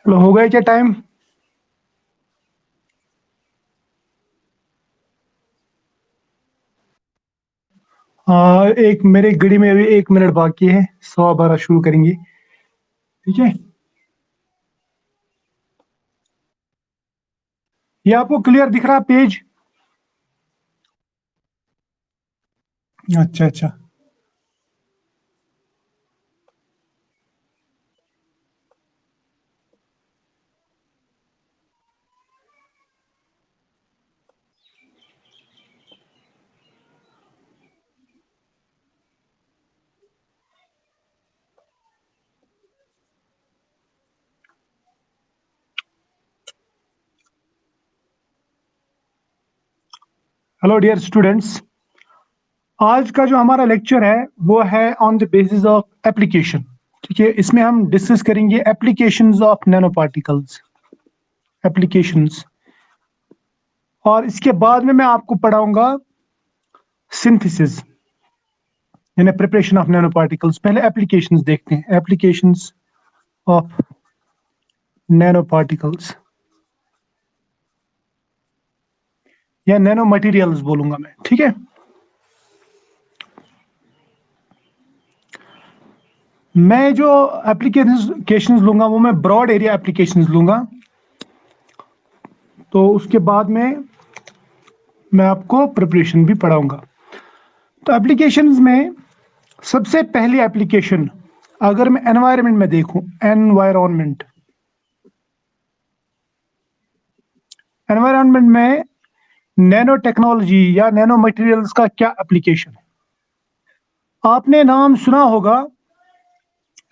चलो हो गया क्या टाइम? एक मेरे घड़ी में अभी 1 मिनट बाकी है, 12:15 शुरू करेंगे। ठीक है, ये आपको क्लियर दिख रहा पेज? अच्छा अच्छा। हेलो डियर स्टूडेंट्स, आज का जो हमारा लेक्चर है वो है on the basis of application. ठीक है, इसमें हम डिस्कस करेंगे applications of nano particles, applications. और इसके बाद में मैं आपको पढ़ाऊंगा सिंथेसिस यानी प्रिपरेशन ऑफ नैनो पार्टिकल्स। पहले एप्लीकेशंस देखते हैं, एप्लीकेशंस ऑफ नैनो पार्टिकल्स या नैनो मटेरियल्स बोलूंगा मैं। ठीक है, मैं जो एप्लीकेशंस लूंगा वो मैं ब्रॉड एरिया एप्लीकेशंस लूंगा, तो उसके बाद में मैं आपको प्रिपरेशन भी पढ़ाऊंगा। तो एप्लीकेशंस में सबसे पहली एप्लीकेशन अगर मैं एनवायरनमेंट में देखूं, एनवायरनमेंट एनवायरनमेंट में नैनो टेक्नोलॉजी या नैनो मटेरियल्स का क्या एप्लीकेशन है? आपने नाम सुना होगा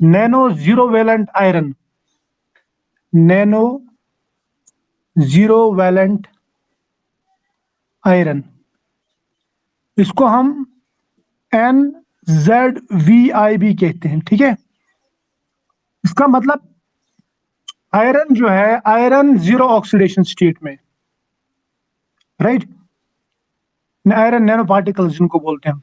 nano zero valent iron, nano zero valent iron, इसको हम NZVI भी कहते हैं। ठीक है, इसका मतलब आयरन जो है, आयरन जीरो ऑक्सीडेशन स्टेट में, राइट, आयरन नैनो पार्टिकल्स जिनको बोलते हैं हम,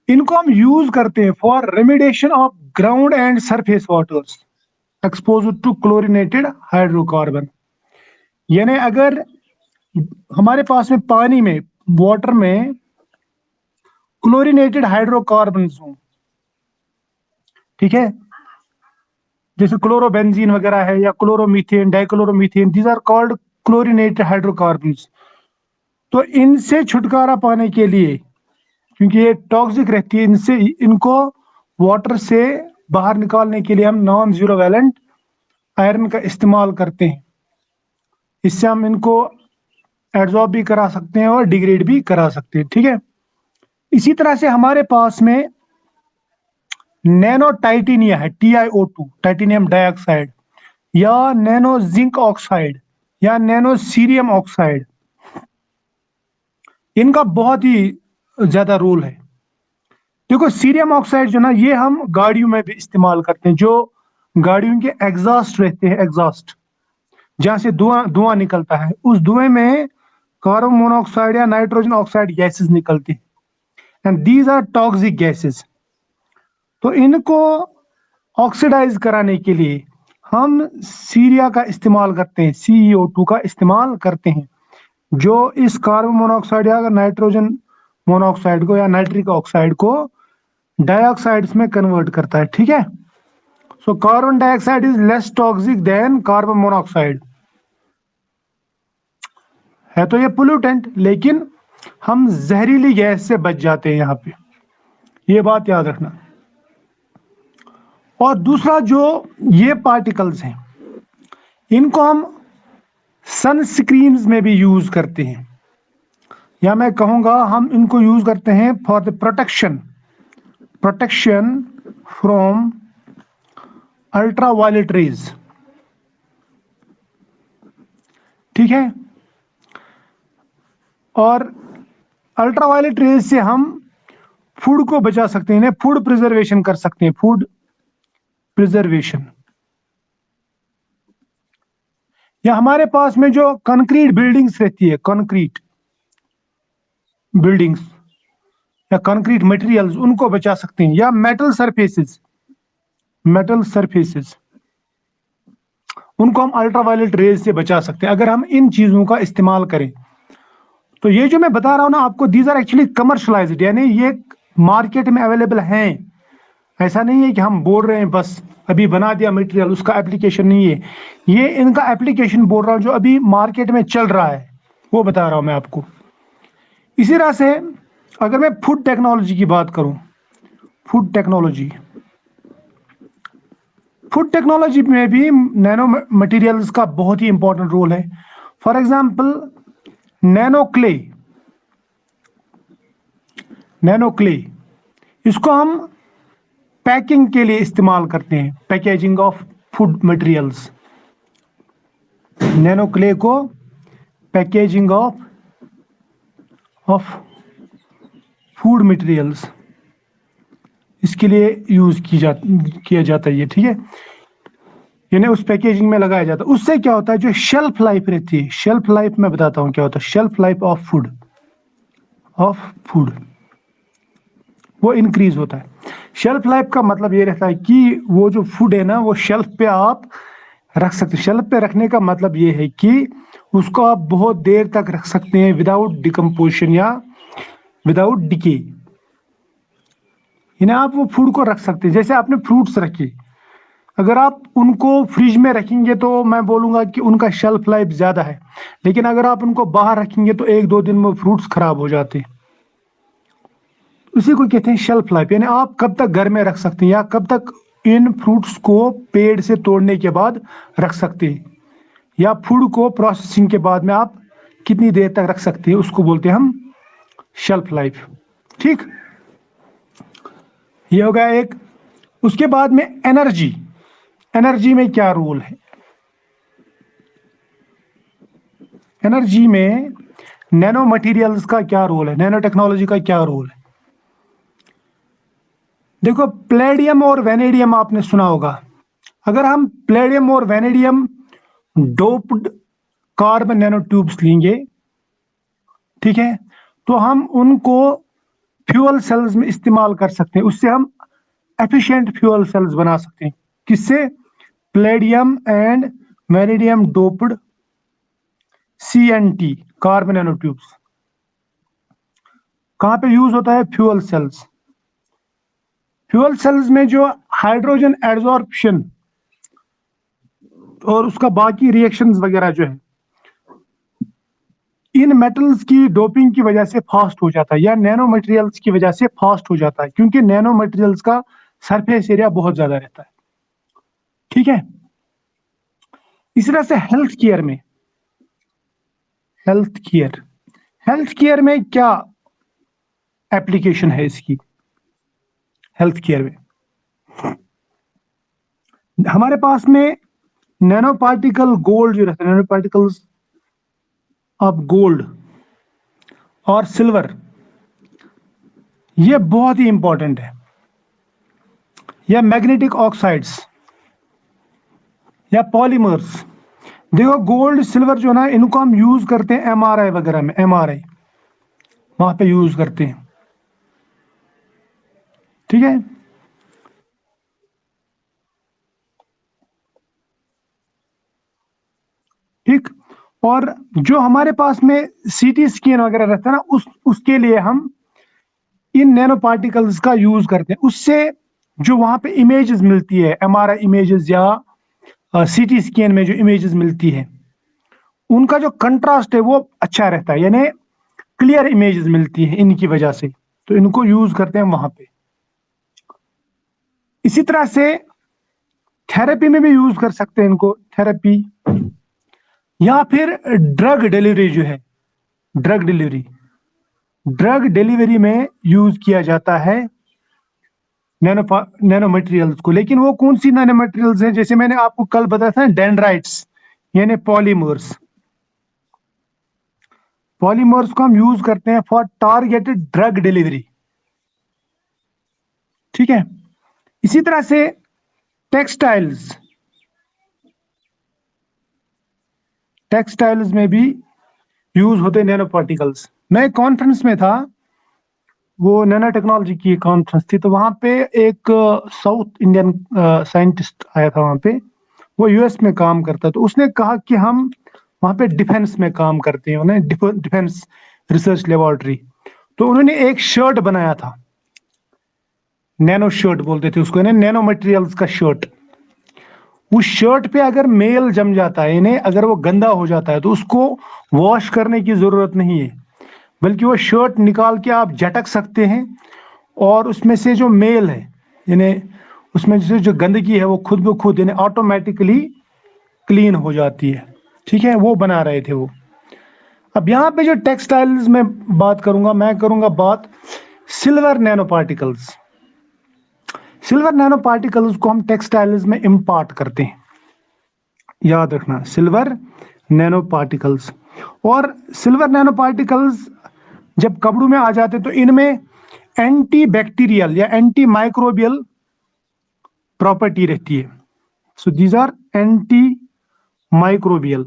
इनको हम यूज करते हैं for remediation of ground and surface waters expose to chlorinated hydrocarbon. यानी अगर हमारे पास में पानी में, वाटर में क्लोरिनेटेड हाइड्रोकार्बन हो, ठीक है, जैसे क्लोरोबेंजीन वगैरह है या chloromethane, dichloromethane, these are called chlorinated hydrocarbons. तो इनसे छुटकारा पाने के लिए, क्योंकि ये टॉक्सिक रहती है, इनसे इनको वाटर से बाहर निकालने के लिए हम नॉन जीरो वैलेंट आयरन का इस्तेमाल करते हैं। इससे हम इनको एब्जॉर्ब भी करा सकते हैं और डिग्रेड भी करा सकते हैं। ठीक है, इसी तरह से हमारे पास में नैनो टाइटेनिया है, TiO2, टाइटेनियम डाइऑक्साइड, या नैनो जिंक ऑक्साइड या नैनो सीरियम ऑक्साइड। इनका बहुत ही ज्यादा रोल है। देखो सीरियम ऑक्साइड जो ना, ये हम गाड़ियों में भी इस्तेमाल करते हैं, जो गाड़ियों के एग्जॉस्ट रहते हैं, एग्जॉस्ट जहां से धुआं धुआं निकलता है, उस धुएं में कार्बन मोनोऑक्साइड या नाइट्रोजन ऑक्साइड गैसेस निकलती हैं, and these are toxic gases. तो इनको ऑक्सीडाइज कराने के लिए हम सीरिया का इस्तेमाल करते हैं, CO2 का इस्तेमाल करते हैं, जो इस कार्बन मोनोऑक्साइड या नाइट्रोजन मोनोऑक्साइड को या नाइट्रिक ऑक्साइड को डाइऑक्साइड्स में कन्वर्ट करता है। ठीक है, so carbon dioxide is less toxic than carbon monoxide. है तो ये पोल्यूटेंट, लेकिन हम जहरीली गैस से बच जाते हैं यहाँ पे, ये बात याद रखना। और दूसरा, जो ये पार्टिकल्स हैं इनको हम सनस्क्रीन्स में भी यूज करते हैं, या मैं कहूंगा हम इनको यूज करते हैं for the protection from ultraviolet rays. ठीक है, और अल्ट्रावायलेट रेज से हम फूड को बचा सकते हैं, फूड प्रिजर्वेशन कर सकते हैं, फूड प्रिजर्वेशन। या हमारे पास में जो कंक्रीट बिल्डिंग्स रहती है, कंक्रीट बिल्डिंग्स या कंक्रीट मटेरियल्स, उनको बचा सकते हैं। या मेटल सरफेसेस उनको हम अल्ट्रावायलेट रेज से बचा सकते हैं अगर हम इन चीजों का इस्तेमाल करें। तो ये जो मैं बता रहा हूं ना आपको, दीज आर एक्चुअली कमर्शलाइज्ड, यानी ये मार्केट में अवेलेबल हैं। ऐसा नहीं है कि हम बोल रहे हैं बस अभी बना दिया मटेरियल, उसका एप्लीकेशन नहीं है। ये इनका एप्लीकेशन बोल रहा हूं जो अभी मार्केट में चल रहा है, वो बता रहा हूं मैं आपको। इसी तरह से अगर मैं फूड टेक्नोलॉजी की बात करूं, फूड टेक्नोलॉजी में भी नैनो मटेरियल्स का बहुत ही इंपॉर्टेंट रोल है। फॉर एग्जांपल नैनो क्ले, इसको हम पैकिंग के लिए इस्तेमाल करते हैं, packaging of food materials. Nano clay को पैकेजिंग ऑफ फूड मटेरियल्स, इसके लिए यूज किया जाता है ये। ठीक है, यानी उस पैकेजिंग में लगाया जाता है। उससे क्या होता है, जो शेल्फ लाइफ रहती है, शेल्फ लाइफ मैं बताता हूं क्या होता है, शेल्फ लाइफ ऑफ फूड वो इंक्रीज होता है। शेल्फ लाइफ का मतलब ये रहता है कि वो जो फूड है ना, वो शेल्फ पे आप रख सकते हैं। शेल्फ पे रखने का मतलब ये है कि उसको आप बहुत देर तक रख सकते हैं विदाउट डिकम्पोजिशन या विदाउट डिके। यानी आप वो फूड को रख सकते हैं। जैसे आपने फ्रूट्स रखे, अगर आप उनको फ्रिज में रखेंगे तो मैं बोलूंगा कि उनका शेल्फ लाइफ ज्यादा है, लेकिन अगर आप उनको बाहर रखेंगे तो 1-2 दिन में फ्रूट्स खराब हो जाते हैं। उसी को कहते हैं शेल्फ लाइफ, यानी आप कब तक घर में रख सकते हैं या कब तक इन फ्रूट्स को पेड़ से तोड़ने के बाद रख सकते हैं, या फूड को प्रोसेसिंग के बाद में आप कितनी देर तक रख सकते हैं, उसको बोलते हैं हम शेल्फ लाइफ। ठीक, ये हो गया एक। उसके बाद में एनर्जी में क्या रोल है? एनर्जी में नैनो मटेरियल्स का क्या रोल है, नैनो टेक्नोलॉजी का क्या रोल है? देखो, प्लेडियम और वेनेडियम आपने सुना होगा। अगर हम प्लेडियम और vanadium doped carbon nano tubes लेंगे, ठीक है, तो हम उनको फ्यूल सेल्स में इस्तेमाल कर सकते हैं। उससे हम एफिशिएंट फ्यूल सेल्स बना सकते हैं। किससे? Palladium and vanadium doped CNT carbon nano tubes. कहां पे यूज होता है? फ्यूल सेल्स में जो हाइड्रोजन एडजॉर्प्शन और उसका बाकी रिएक्शंस वगैरह जो है, इन मेटल्स की डोपिंग की वजह से फास्ट हो जाता है, या नैनो मटेरियल्स की वजह से फास्ट हो जाता है, क्योंकि नैनो मटेरियल्स का सरफेस एरिया बहुत ज्यादा रहता है। ठीक है, इस तरह से हेल्थ केयर में क्या एप्लीकेशन है इसकी? हेल्थ केयर में हमारे पास में नैनो पार्टिकल गोल्ड जो रहता है, नैनो पार्टिकल्स ऑफ गोल्ड और सिल्वर, ये बहुत ही इंपॉर्टेंट है। या मैग्नेटिक ऑक्साइड्स या पॉलीमर्स। देखो, गोल्ड सिल्वर जो ना, इनको हम यूज करते हैं MRI वगैरह में, वहां पे यूज करते हैं। ठीक है, ठीक। और जो हमारे पास में CT स्कैन वगैरह रहता है ना, उसके लिए हम इन नैनो पार्टिकल्स का यूज करते हैं। उससे जो वहां पे इमेजेस मिलती है, एमआरआई इमेजेस या सीटी स्कैन में जो इमेजेस मिलती है, उनका जो कंट्रास्ट है वो अच्छा रहता है, यानी क्लियर इमेजेस मिलती है इनकी वजह से, तो इनको यूज करते हैं वहां पे। इसी तरह से थेरेपी में भी यूज कर सकते हैं इनको, थेरेपी, या फिर ड्रग डिलीवरी जो है, ड्रग डिलीवरी, ड्रग डिलीवरी में यूज किया जाता है नैनो नैनो मटेरियल्स को। लेकिन वो कौन सी नैनो मटेरियल्स हैं, जैसे मैंने आपको कल बताया था, डेंड्राइट्स यानी पॉलीमर्स। पॉलीमर्स को हम यूज करते हैं फॉर टारगेटेड ड्रग डिलीवरी, ठीक है। इसी तरह से टेक्सटाइल्स, टेक्सटाइल्स में भी यूज होते हैं नैनो पार्टिकल्स। मैं कॉन्फ्रेंस में था, वो नैनो टेक्नोलॉजी की कॉन्फ्रेंस थी, तो वहां पे एक साउथ इंडियन साइंटिस्ट आया था वहां पे, वो यूएस में काम करता है, तो उसने कहा कि हम वहां पे डिफेंस में काम करते हैं, उन्हें डिफेंस रिसर्च लेबोरेटरी। तो उन्होंने एक शर्ट बनाया था, नैनो शर्ट बोलते थे उसको, नैनो मटेरियल्स का शर्ट। उस शर्ट पे अगर मेल जम जाता है, यानी अगर वो गंदा हो जाता है, तो उसको वॉश करने की जरूरत नहीं है, बल्कि वो शर्ट निकाल के आप झटक सकते हैं, और उसमें से जो मेल है, यानी उसमें से जो गंदगी है, वो खुद ब खुद यानी ऑटोमेटिकली क्लीन हो जाती है, ठीक है। वो बना रहे थे वो। अब यहाँ पे जो टेक्सटाइल्स में बात करूंगा, मैं करूंगा बात silver nanoparticles. Silver nanoparticles को हम टेक्सटाइल्स में इंपार्ट करते हैं, याद रखना, सिल्वर नैनो पार्टिकल्स। और सिल्वर नैनो पार्टिकल्स जब कपड़ों में आ जाते हैं, तो इनमें एंटी बैक्टीरियल या एंटी माइक्रोबियल प्रॉपर्टी रहती है। So these are antimicrobial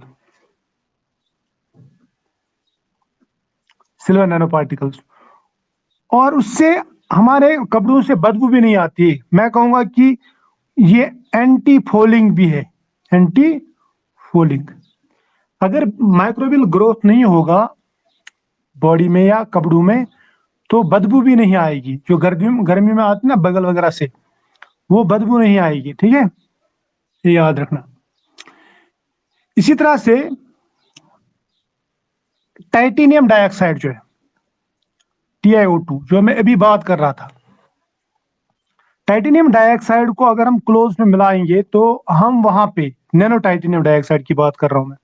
silver nanoparticles, और उससे हमारे कपड़ों से बदबू भी नहीं आती है। मैं कहूंगा कि ये एंटी फोलिंग भी है, एंटी फोलिंग। अगर माइक्रोबियल ग्रोथ नहीं होगा बॉडी में या कपड़ों में, तो बदबू भी नहीं आएगी, जो गर्मी गर्मी में आती है ना बगल वगैरह से, वो बदबू नहीं आएगी, ठीक है, ये याद रखना। इसी तरह से टाइटेनियम डाइऑक्साइड जो है, TiO2, जो मैं अभी बात कर रहा था, टाइटेनियम डाइऑक्साइड को अगर हम क्लोज में मिलाएंगे, तो हम वहां पे, नैनो टाइटेनियम डाइऑक्साइड की बात कर रहा हूं मैं,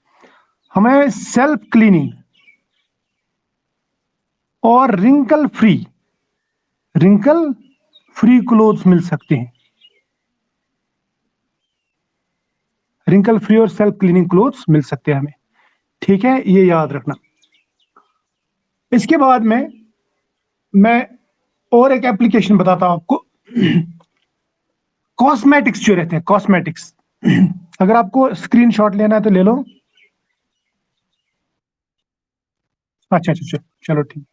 हमें सेल्फ क्लीनिंग और रिंकल फ्री क्लोथ्स मिल सकते हैं, रिंकल फ्री और सेल्फ क्लीनिंग क्लोथ्स मिल सकते हैं हमें, ठीक है, ये याद रखना। इसके बाद में मैं और एक एप्लीकेशन बताता हूं आपको। कॉस्मेटिक्स जो रहते हैं, कॉस्मेटिक्स, अगर आपको स्क्रीनशॉट लेना है तो ले लो। अच्छा अच्छा चलो चलो ठीक।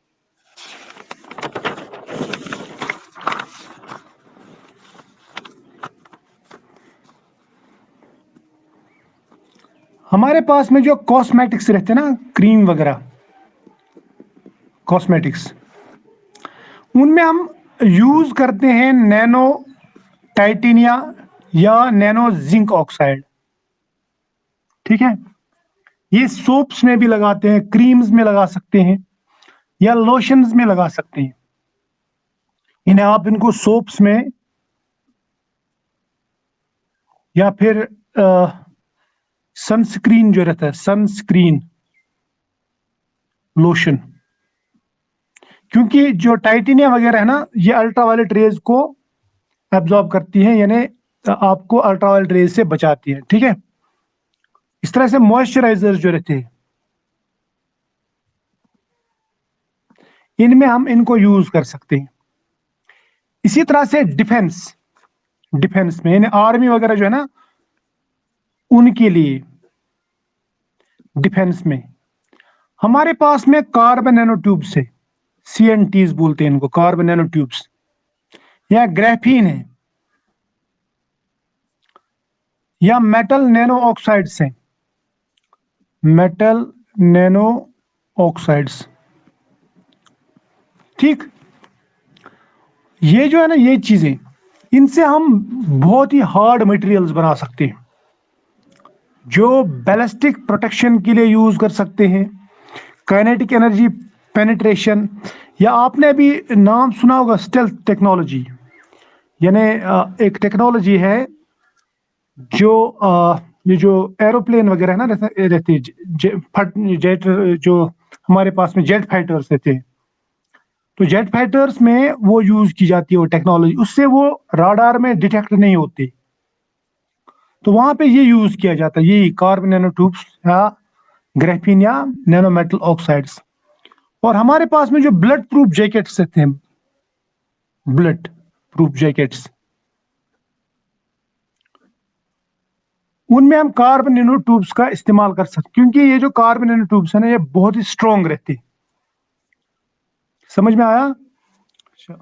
हमारे पास में जो कॉस्मेटिक्स रहते हैं ना, क्रीम वगैरह, कॉस्मेटिक्स, उनमें हम यूज करते हैं नैनो टाइटेनिया या नैनो जिंक ऑक्साइड, ठीक है। ये सोप्स में भी लगाते हैं, क्रीम्स में लगा सकते हैं, या लोशंस में लगा सकते हैं। इन्हें आप इनको सोप्स में या फिर सनस्क्रीन जो रहता है, सनस्क्रीन लोशन, क्योंकि जो टाइटेनिया वगैरह है ना, ये अल्ट्रावायलेट रेज को एब्जॉर्ब करती है, यानी आपको अल्ट्रावायलेट रेज से बचाती है, ठीक है। इस तरह से मॉइस्चराइजर जो रहते हैं, इनमें हम इनको यूज कर सकते हैं। इसी तरह से डिफेंस, डिफेंस में यानी आर्मी वगैरह जो है ना, उनके लिए डिफेंस में हमारे पास में कार्बन नैनो ट्यूब्स है, CNTs बोलते हैं इनको, कार्बन नैनो ट्यूब्स, या ग्राफीन है, या मेटल नैनो ऑक्साइड्स हैं, मेटल नैनो ऑक्साइड्स, ठीक। ये जो है ना, ये चीजें इनसे हम बहुत ही हार्ड मटेरियल्स बना सकते हैं, जो बैलिस्टिक प्रोटेक्शन के लिए यूज कर सकते हैं, काइनेटिक एनर्जी पेनिट्रेशन, या आपने अभी नाम सुना होगा स्टेल्थ टेक्नोलॉजी, यानी एक टेक्नोलॉजी है जो ये जो एरोप्लेन वगैरह है ना रहते जेट, जो हमारे पास में जेट फाइटर्स रहते हैं, तो जेट फाइटर्स में वो यूज की जाती है वो टेक्नोलॉजी, उससे वो राडार में डिटेक्ट नहीं होते, तो वहां पे ये यूज किया जाता है, ये कार्बन नैनो ट्यूब्स या ग्रेफीन या नैनो मेटल ऑक्साइड्स। और हमारे पास में जो ब्लड प्रूफ जैकेट्स रहते हैं, ब्लड प्रूफ जैकेट्स, उनमें हम कार्बन नैनो ट्यूब्स का इस्तेमाल कर सकते, क्योंकि ये जो कार्बन नैनो ट्यूब्स है ना, ये बहुत ही स्ट्रॉन्ग रहती। समझ में आया? अच्छा,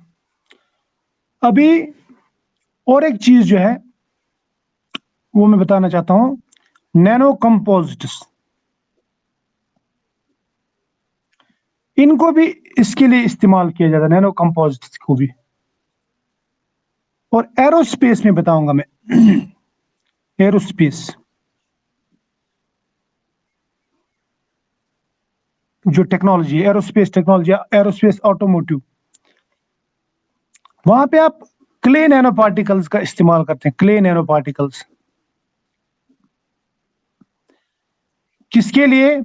अभी और एक चीज जो है वो मैं बताना चाहता हूं, नैनो कंपोजिट्स, इनको भी इसके लिए इस्तेमाल किया जाता है, नैनो कंपोजिट्स को भी। और एरोस्पेस में बताऊंगा मैं एरोस्पेस, जो technology, aerospace technology, aerospace automotive, वहां पे आप क्ले नैनो पार्टिकल्स का इस्तेमाल करते हैं, क्ले नैनो पार्टिकल्स। किसके लिए?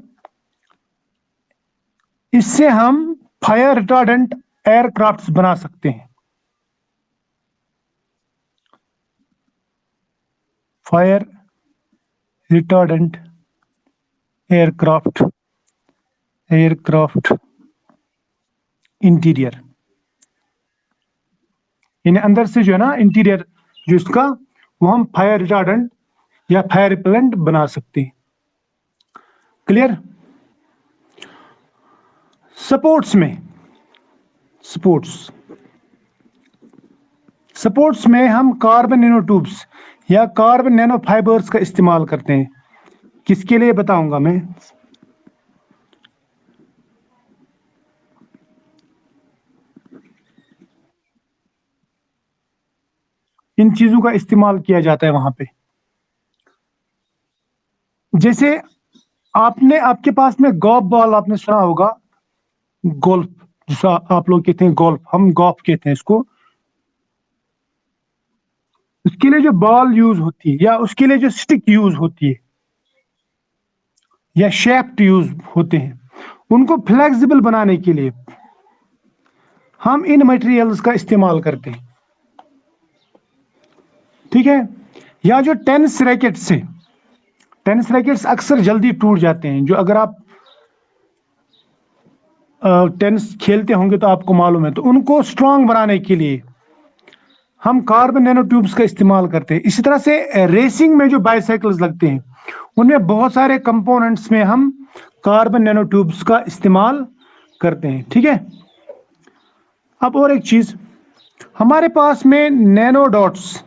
इससे हम फायर रिटार्डेंट एयरक्राफ्ट्स बना सकते हैं, fire retardant aircraft, aircraft interior, यानी अंदर से जो है ना इंटीरियर जो इसका, वो हम फायर रिटार्डेंट या फायर रिपेलेंट बना सकते हैं। क्लियर? सपोर्ट्स में, सपोर्ट्स सपोर्ट्स में हम कार्बन नैनो ट्यूब्स या कार्बन नैनो फाइबर्स का इस्तेमाल करते हैं। किसके लिए बताऊंगा मैं। इन चीजों का इस्तेमाल किया जाता है वहां पे। जैसे आपने, आपके पास में गोल्फ बॉल आपने सुना होगा, गोल्फ, जिसको आप लोग कहते हैं गोल्फ, हम गोल्फ कहते हैं इसको। उसके लिए जो बॉल यूज होती है या उसके लिए जो स्टिक यूज होती है या शेफ्ट यूज होते हैं, उनको फ्लेक्सिबल बनाने के लिए हम इन मटेरियल्स का इस्तेमाल करते हैं। ठीक है? या जो टेनिस रैकेट्स है, टेनिस रैकेट्स अक्सर जल्दी टूट जाते हैं, जो अगर आप टेनिस खेलते होंगे तो आपको मालूम है, तो उनको स्ट्रांग बनाने के लिए हम कार्बन नैनो ट्यूब्स का इस्तेमाल करते हैं। इसी तरह से रेसिंग में जो बाइसाइकिल्स लगते हैं, उनमें बहुत सारे कंपोनेंट्स में हम कार्बन नैनो ट्यूब्स का इस्तेमाल करते हैं। ठीक है? अब और एक चीज, हमारे पास में नैनो डॉट्स,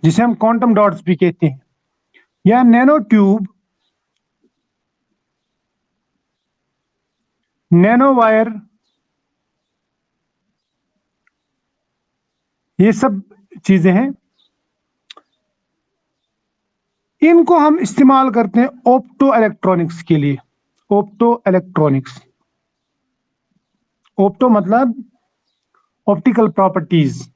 जिसे हम क्वांटम डॉट्स भी कहते हैं, या नैनो ट्यूब, नैनो वायर, ये सब चीजें हैं, इनको हम इस्तेमाल करते हैं ऑप्टो इलेक्ट्रॉनिक्स के लिए। ऑप्टो इलेक्ट्रॉनिक्स, ऑप्टो मतलब ऑप्टिकल प्रॉपर्टीज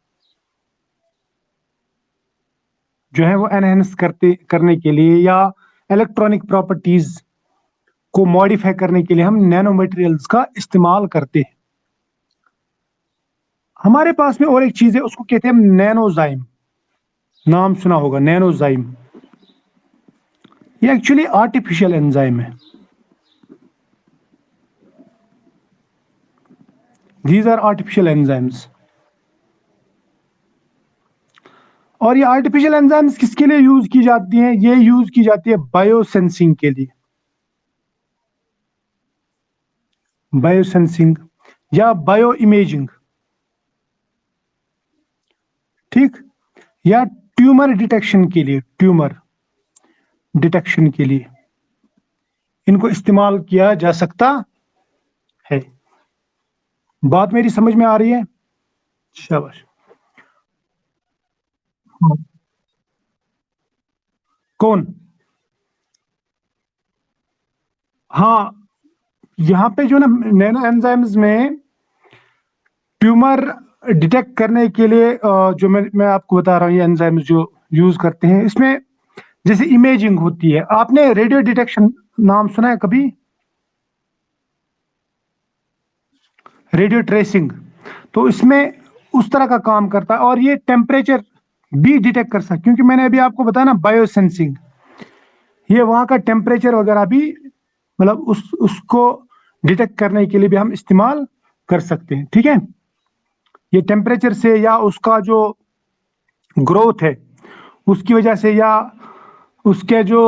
जो है वो एनहेंस करने के लिए, या इलेक्ट्रॉनिक प्रॉपर्टीज को मॉडिफाई करने के लिए हम नैनो मटेरियल्स का इस्तेमाल करते हैं। हमारे पास में और एक चीज है, उसको कहते हैं नैनोजाइम, नाम सुना होगा नैनोजाइम। ये एक्चुअली आर्टिफिशियल एंजाइम है। These are artificial enzymes. और ये आर्टिफिशियल एंजाइम्स किसके लिए यूज की जाती हैं? ये यूज की जाती है बायोसेंसिंग के लिए, बायोसेंसिंग या बायो इमेजिंग। ठीक? या ट्यूमर डिटेक्शन के लिए, ट्यूमर डिटेक्शन के लिए इनको इस्तेमाल किया जा सकता है। बात मेरी समझ में आ रही है? शाबाश। हाँ, कौन? हाँ, यहाँ पे जो ना नैनो एंजाइम्स में ट्यूमर डिटेक्ट करने के लिए जो मैं आपको बता रहा हूँ, ये एंजाइम्स जो यूज करते हैं इसमें, जैसे इमेजिंग होती है। आपने रेडियो डिटेक्शन नाम सुना है कभी? रेडियो ट्रेसिंग, तो इसमें उस तरह का काम करता है। और ये टेम्परेचर भी डिटेक्ट कर सकता है, क्योंकि मैंने अभी आपको बताया ना बायोसेंसिंग, ये वहाँ का टेम्परेचर वगैरह भी, मतलब उसको डिटेक्ट करने के लिए भी हम इस्तेमाल कर सकते हैं। ठीक है, ये टेम्परेचर से या उसका जो ग्रोथ है उसकी वजह से, या उसके जो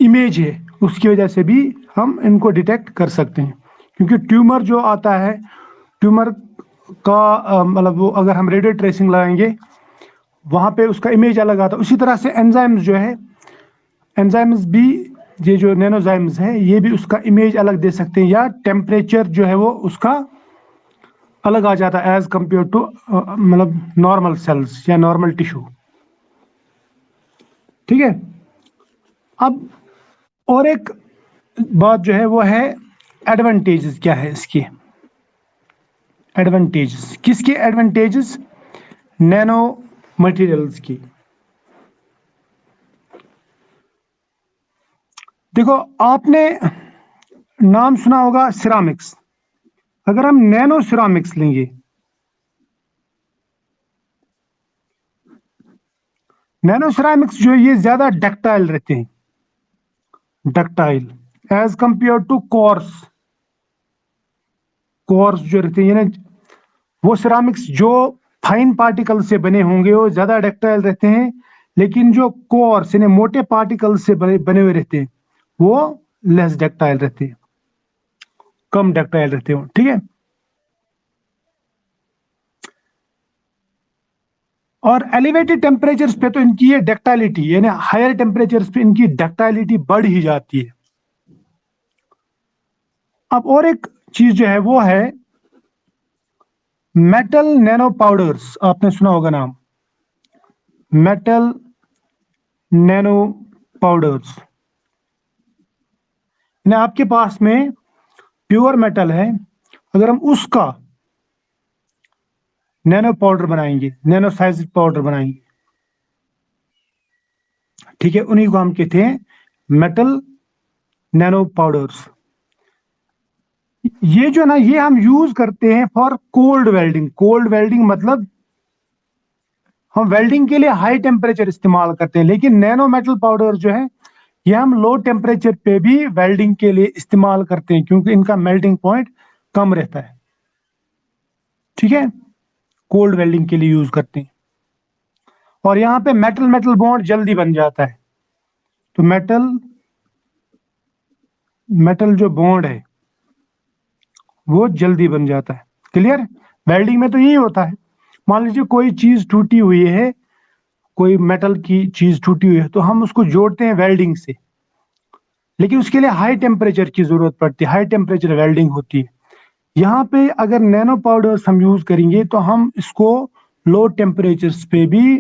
इमेज है उसकी वजह से भी हम इनको डिटेक्ट कर सकते हैं। क्योंकि ट्यूमर जो आता है, ट्यूमर का मतलब वो अगर हम रेडियो ट्रेसिंग लगाएंगे वहाँ पे उसका इमेज अलग आता है। उसी तरह से एंजाइम्स जो है, एंजाइम्स भी, ये जो नैनोजाइम्स है ये भी उसका इमेज अलग दे सकते हैं, या टेम्परेचर जो है वो उसका अलग आ जाता है एज कंपेयर टू मतलब नॉर्मल सेल्स या नॉर्मल टिश्यू। ठीक है। अब और एक बात जो है वो है एडवांटेजेस, क्या है इसके एडवांटेजेस, किसके एडवांटेजेस? नैनो मटेरियल्स की। देखो, आपने नाम सुना होगा सिरामिक्स। अगर हम नैनो सिरामिक्स लेंगे, नैनो सिरामिक्स जो है ये ज्यादा डक्टाइल रहते हैं, ductile as compare to coarse. Coarse जो रहते हैं, यानी वो सिरामिक्स जो फाइन पार्टिकल से बने होंगे वो ज्यादा डक्टाइल रहते हैं, लेकिन जो कोर्स यानी मोटे पार्टिकल से बने हुए रहते हैं वो लेस डक्टाइल रहते हैं, कम डक्टाइल रहते हो। ठीक है। और एलिवेटेड टेम्परेचर्स पे तो इनकी ये डक्टाइलिटी, यानी हायर टेम्परेचर्स पे इनकी डक्टाइलिटी बढ़ ही जाती है। अब और एक चीज जो है वो है मेटल नैनो पाउडर्स। आपने सुना होगा नाम, मेटल नैनो पाउडर्स। यानी आपके पास में प्योर मेटल है, अगर हम उसका नैनो पाउडर बनाएंगे, नैनो साइज पाउडर बनाएंगे, ठीक है, उन्हीं को हम कहते हैं मेटल नैनो पाउडर्स। ये जो ना ये हम यूज करते हैं for cold welding. Cold welding मतलब हम वेल्डिंग के लिए हाई टेम्परेचर इस्तेमाल करते हैं, लेकिन नैनो मेटल पाउडर जो है ये हम लो टेम्परेचर पे भी वेल्डिंग के लिए इस्तेमाल करते हैं, क्योंकि इनका मेल्टिंग पॉइंट कम रहता है। ठीक है, कोल्ड वेल्डिंग के लिए यूज करते हैं। और यहाँ पे मेटल मेटल बॉन्ड जल्दी बन जाता है, तो मेटल मेटल जो बॉन्ड है वो जल्दी बन जाता है। क्लियर? वेल्डिंग में तो यही होता है, मान लीजिए कोई चीज टूटी हुई है, कोई मेटल की चीज टूटी हुई है, तो हम उसको जोड़ते हैं वेल्डिंग से, लेकिन उसके लिए हाई टेम्परेचर की जरूरत पड़ती है, हाई टेम्परेचर वेल्डिंग होती है। यहाँ पे अगर नैनो पाउडर्स हम यूज करेंगे तो हम इसको लो टेम्परेचर्स पे भी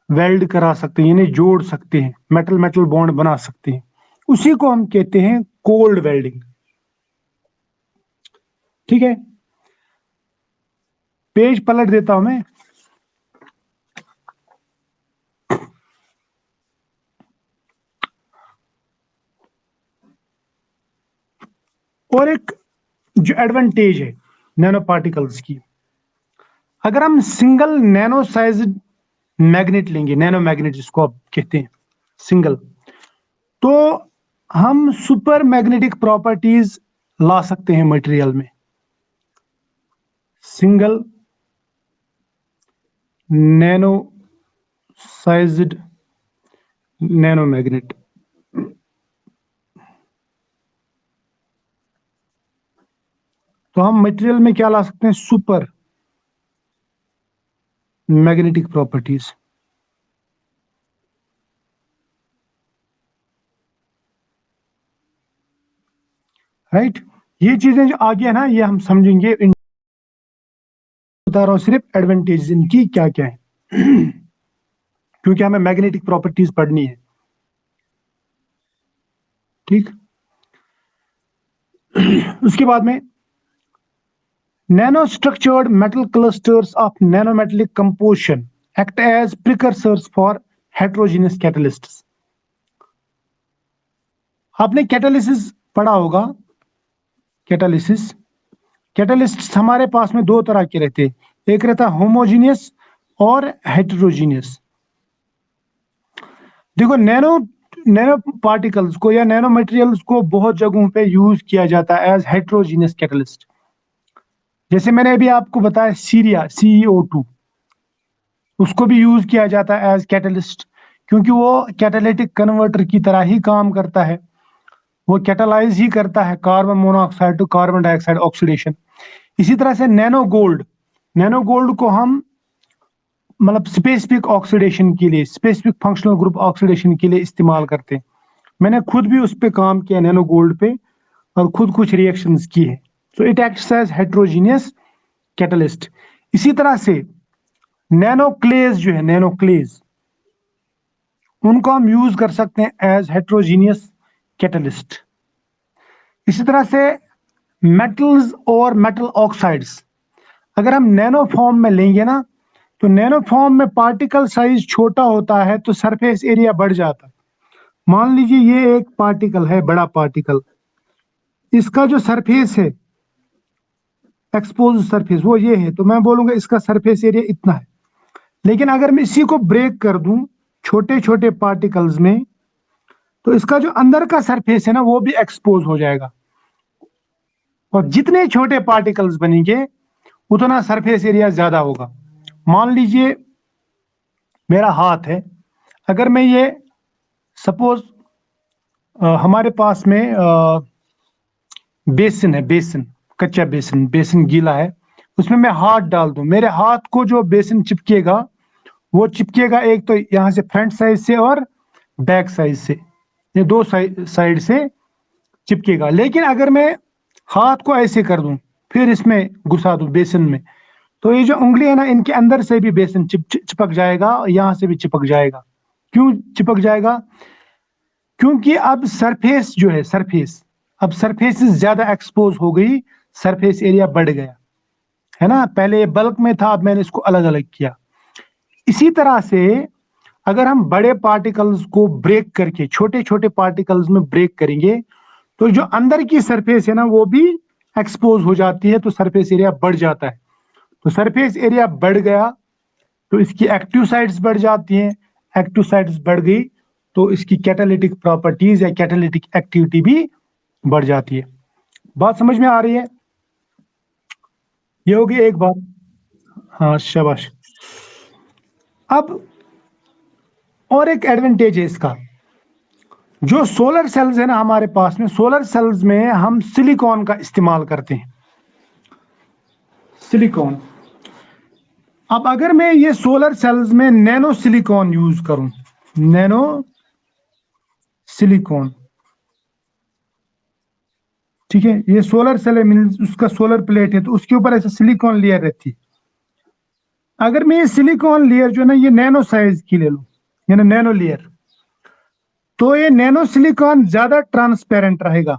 वेल्ड करा सकते हैं, यानी जोड़ सकते हैं, मेटल मेटल बॉन्ड बना सकते हैं। उसी को हम कहते हैं कोल्ड वेल्डिंग। ठीक है, पेज पलट देता हूं मैं। और एक जो एडवांटेज है नैनो पार्टिकल्स की, अगर हम सिंगल नैनो साइज मैग्नेट लेंगे, नैनो मैग्नेट जिसको आप कहते हैं सिंगल, तो हम सुपर मैग्नेटिक प्रॉपर्टीज ला सकते हैं मटेरियल में। Single nano sized nano magnet, तो हम मटेरियल में क्या ला सकते हैं? Super magnetic properties. राइट, ये चीजें जो आगे है ना ये हम समझेंगे बता रहा हूँ सिर्फ एडवांटेज इनकी क्या क्या है क्योंकि हमें मैग्नेटिक प्रॉपर्टीज पढ़नी है। ठीक। उसके बाद में nano structured metal clusters of nanometallic composition act as precursors for heterogeneous catalysts. आपने कैटालिसिस पढ़ा होगा। कैटालिसिस, कैटालिस्ट हमारे पास में दो तरह के रहते हैं, एक रहता है होमोजीनियस और हेटेरोजीनियस। देखो नैनो नैनो पार्टिकल्स को या नैनो मटेरियल्स को बहुत जगहों पे यूज किया जाता है एज हेटेरोजीनियस कैटलिस्ट। जैसे मैंने अभी आपको बताया सीरिया CEO2, उसको भी यूज किया जाता है एज कैटलिस्ट क्योंकि वो कैटालिटिक कन्वर्टर की तरह ही काम करता है। वो कैटालाइज ही करता है carbon monoxide to carbon dioxide oxidation. इसी तरह से नैनो गोल्ड को हम मतलब स्पेसिफिक ऑक्सीडेशन के लिए, स्पेसिफिक फंक्शनल ग्रुप ऑक्सीडेशन के लिए इस्तेमाल करते हैं। मैंने खुद भी उस पर काम किया नैनो गोल्ड पे और खुद कुछ रिएक्शंस की है। So it acts as heterogeneous catalyst. इसी तरह से नैनो क्लेज जो है, नैनो क्लेज, उनको हम यूज कर सकते हैं एज हेटेरोजीनियस कैटलिस्ट। इसी तरह से मेटल्स और मेटल ऑक्साइड्स अगर हम नैनो फॉर्म में लेंगे ना, तो नैनो फॉर्म में पार्टिकल साइज छोटा होता है तो सरफेस एरिया बढ़ जाता है। मान लीजिए ये एक पार्टिकल है, बड़ा पार्टिकल, इसका जो सरफेस है, एक्सपोज सरफेस वो ये है, तो मैं बोलूंगा इसका सरफेस एरिया इतना है। लेकिन अगर मैं इसी को ब्रेक कर दूं छोटे छोटे पार्टिकल्स में, तो इसका जो अंदर का सरफेस है ना वो भी एक्सपोज हो जाएगा। और जितने छोटे पार्टिकल्स बनेंगे उतना सरफेस एरिया ज्यादा होगा। मान लीजिए मेरा हाथ है, अगर मैं ये सपोज हमारे पास में बेसिन है, बेसिन कच्चा बेसिन, बेसिन गीला है, उसमें मैं हाथ डाल दूं, मेरे हाथ को जो बेसिन चिपकेगा वो चिपकेगा एक तो यहाँ से फ्रंट साइड से और बैक साइड से, ये दो साइड से चिपकेगा। लेकिन अगर मैं हाथ को ऐसे कर दूं फिर इसमें घुसा दूं बेसिन में, तो ये जो उंगली है ना इनके अंदर से भी बेसिन चिपक जाएगा और यहाँ से भी चिपक जाएगा। क्यों चिपक जाएगा? क्योंकि अब सरफेस जो है, सरफेस, अब सरफेस ज्यादा एक्सपोज हो गई, सरफेस एरिया बढ़ गया है ना। पहले ये बल्क में था, अब मैंने इसको अलग अलग किया। इसी तरह से अगर हम बड़े पार्टिकल्स को ब्रेक करके छोटे छोटे पार्टिकल्स में ब्रेक करेंगे, तो जो अंदर की सरफेस है ना वो भी एक्सपोज हो जाती है, तो सरफेस एरिया बढ़ जाता है। तो सरफेस एरिया बढ़ गया तो इसकी एक्टिव साइड्स बढ़ जाती हैं, एक्टिव साइड्स बढ़ गई तो इसकी कैटालिटिक प्रॉपर्टीज या कैटालिटिक एक्टिविटी भी बढ़ जाती है। बात समझ में आ रही है? ये होगी एक बात। हाँ शाबाश। अब और एक एडवांटेज है इसका, जो सोलर सेल्स है ना हमारे पास में, सोलर सेल्स में हम सिलिकॉन का इस्तेमाल करते हैं, सिलिकॉन। अब अगर मैं ये सोलर सेल्स में नैनो सिलिकॉन यूज करूं, नैनो सिलिकॉन, ठीक है, ये सोलर सेल है, मींस उसका सोलर प्लेट है, तो उसके ऊपर ऐसे सिलिकॉन लेयर रहती है। अगर मैं ये सिलिकॉन लेयर जो है ना ये नैनो साइज की ले लूं, यानी नैनो लेयर, तो ये नैनो सिलिकॉन ज्यादा ट्रांसपेरेंट रहेगा,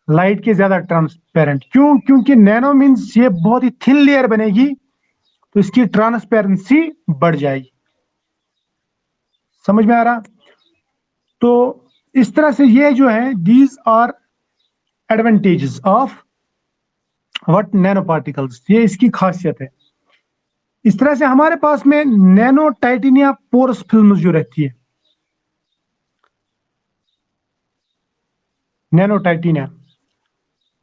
लाइट के ज्यादा ट्रांसपेरेंट। क्यों? क्योंकि नैनो मींस ये बहुत ही थिन लेयर बनेगी, तो इसकी ट्रांसपेरेंसी बढ़ जाएगी। समझ में आ रहा? तो इस तरह से ये जो है, these are advantages of what nanoparticles, ये इसकी खासियत है। इस तरह से हमारे पास में नैनो टाइटेनिया पोरस फिल्म जो रहती है, नैनो टाइटेनिया,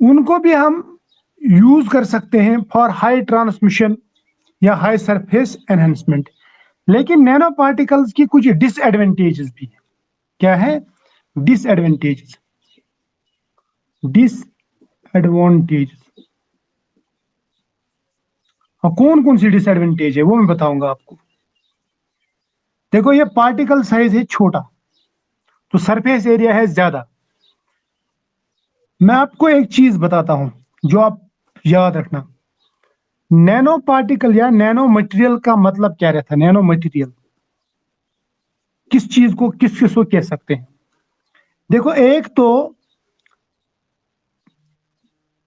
उनको भी हम यूज कर सकते हैं फॉर हाई ट्रांसमिशन या हाई सरफेस एनहेंसमेंट। लेकिन नैनो पार्टिकल्स की कुछ डिसएडवांटेजेस भी है। क्या है? Disadvantages, disadvantages. और कौन कौन सी डिसएडवांटेज है वो मैं बताऊंगा आपको। देखो ये पार्टिकल साइज है छोटा, तो सरफेस एरिया है ज्यादा। मैं आपको एक चीज बताता हूं जो आप याद रखना, नैनो पार्टिकल या नैनो मटेरियल का मतलब क्या रहता है? नैनो मटेरियल किस चीज को कह सकते हैं? देखो, एक तो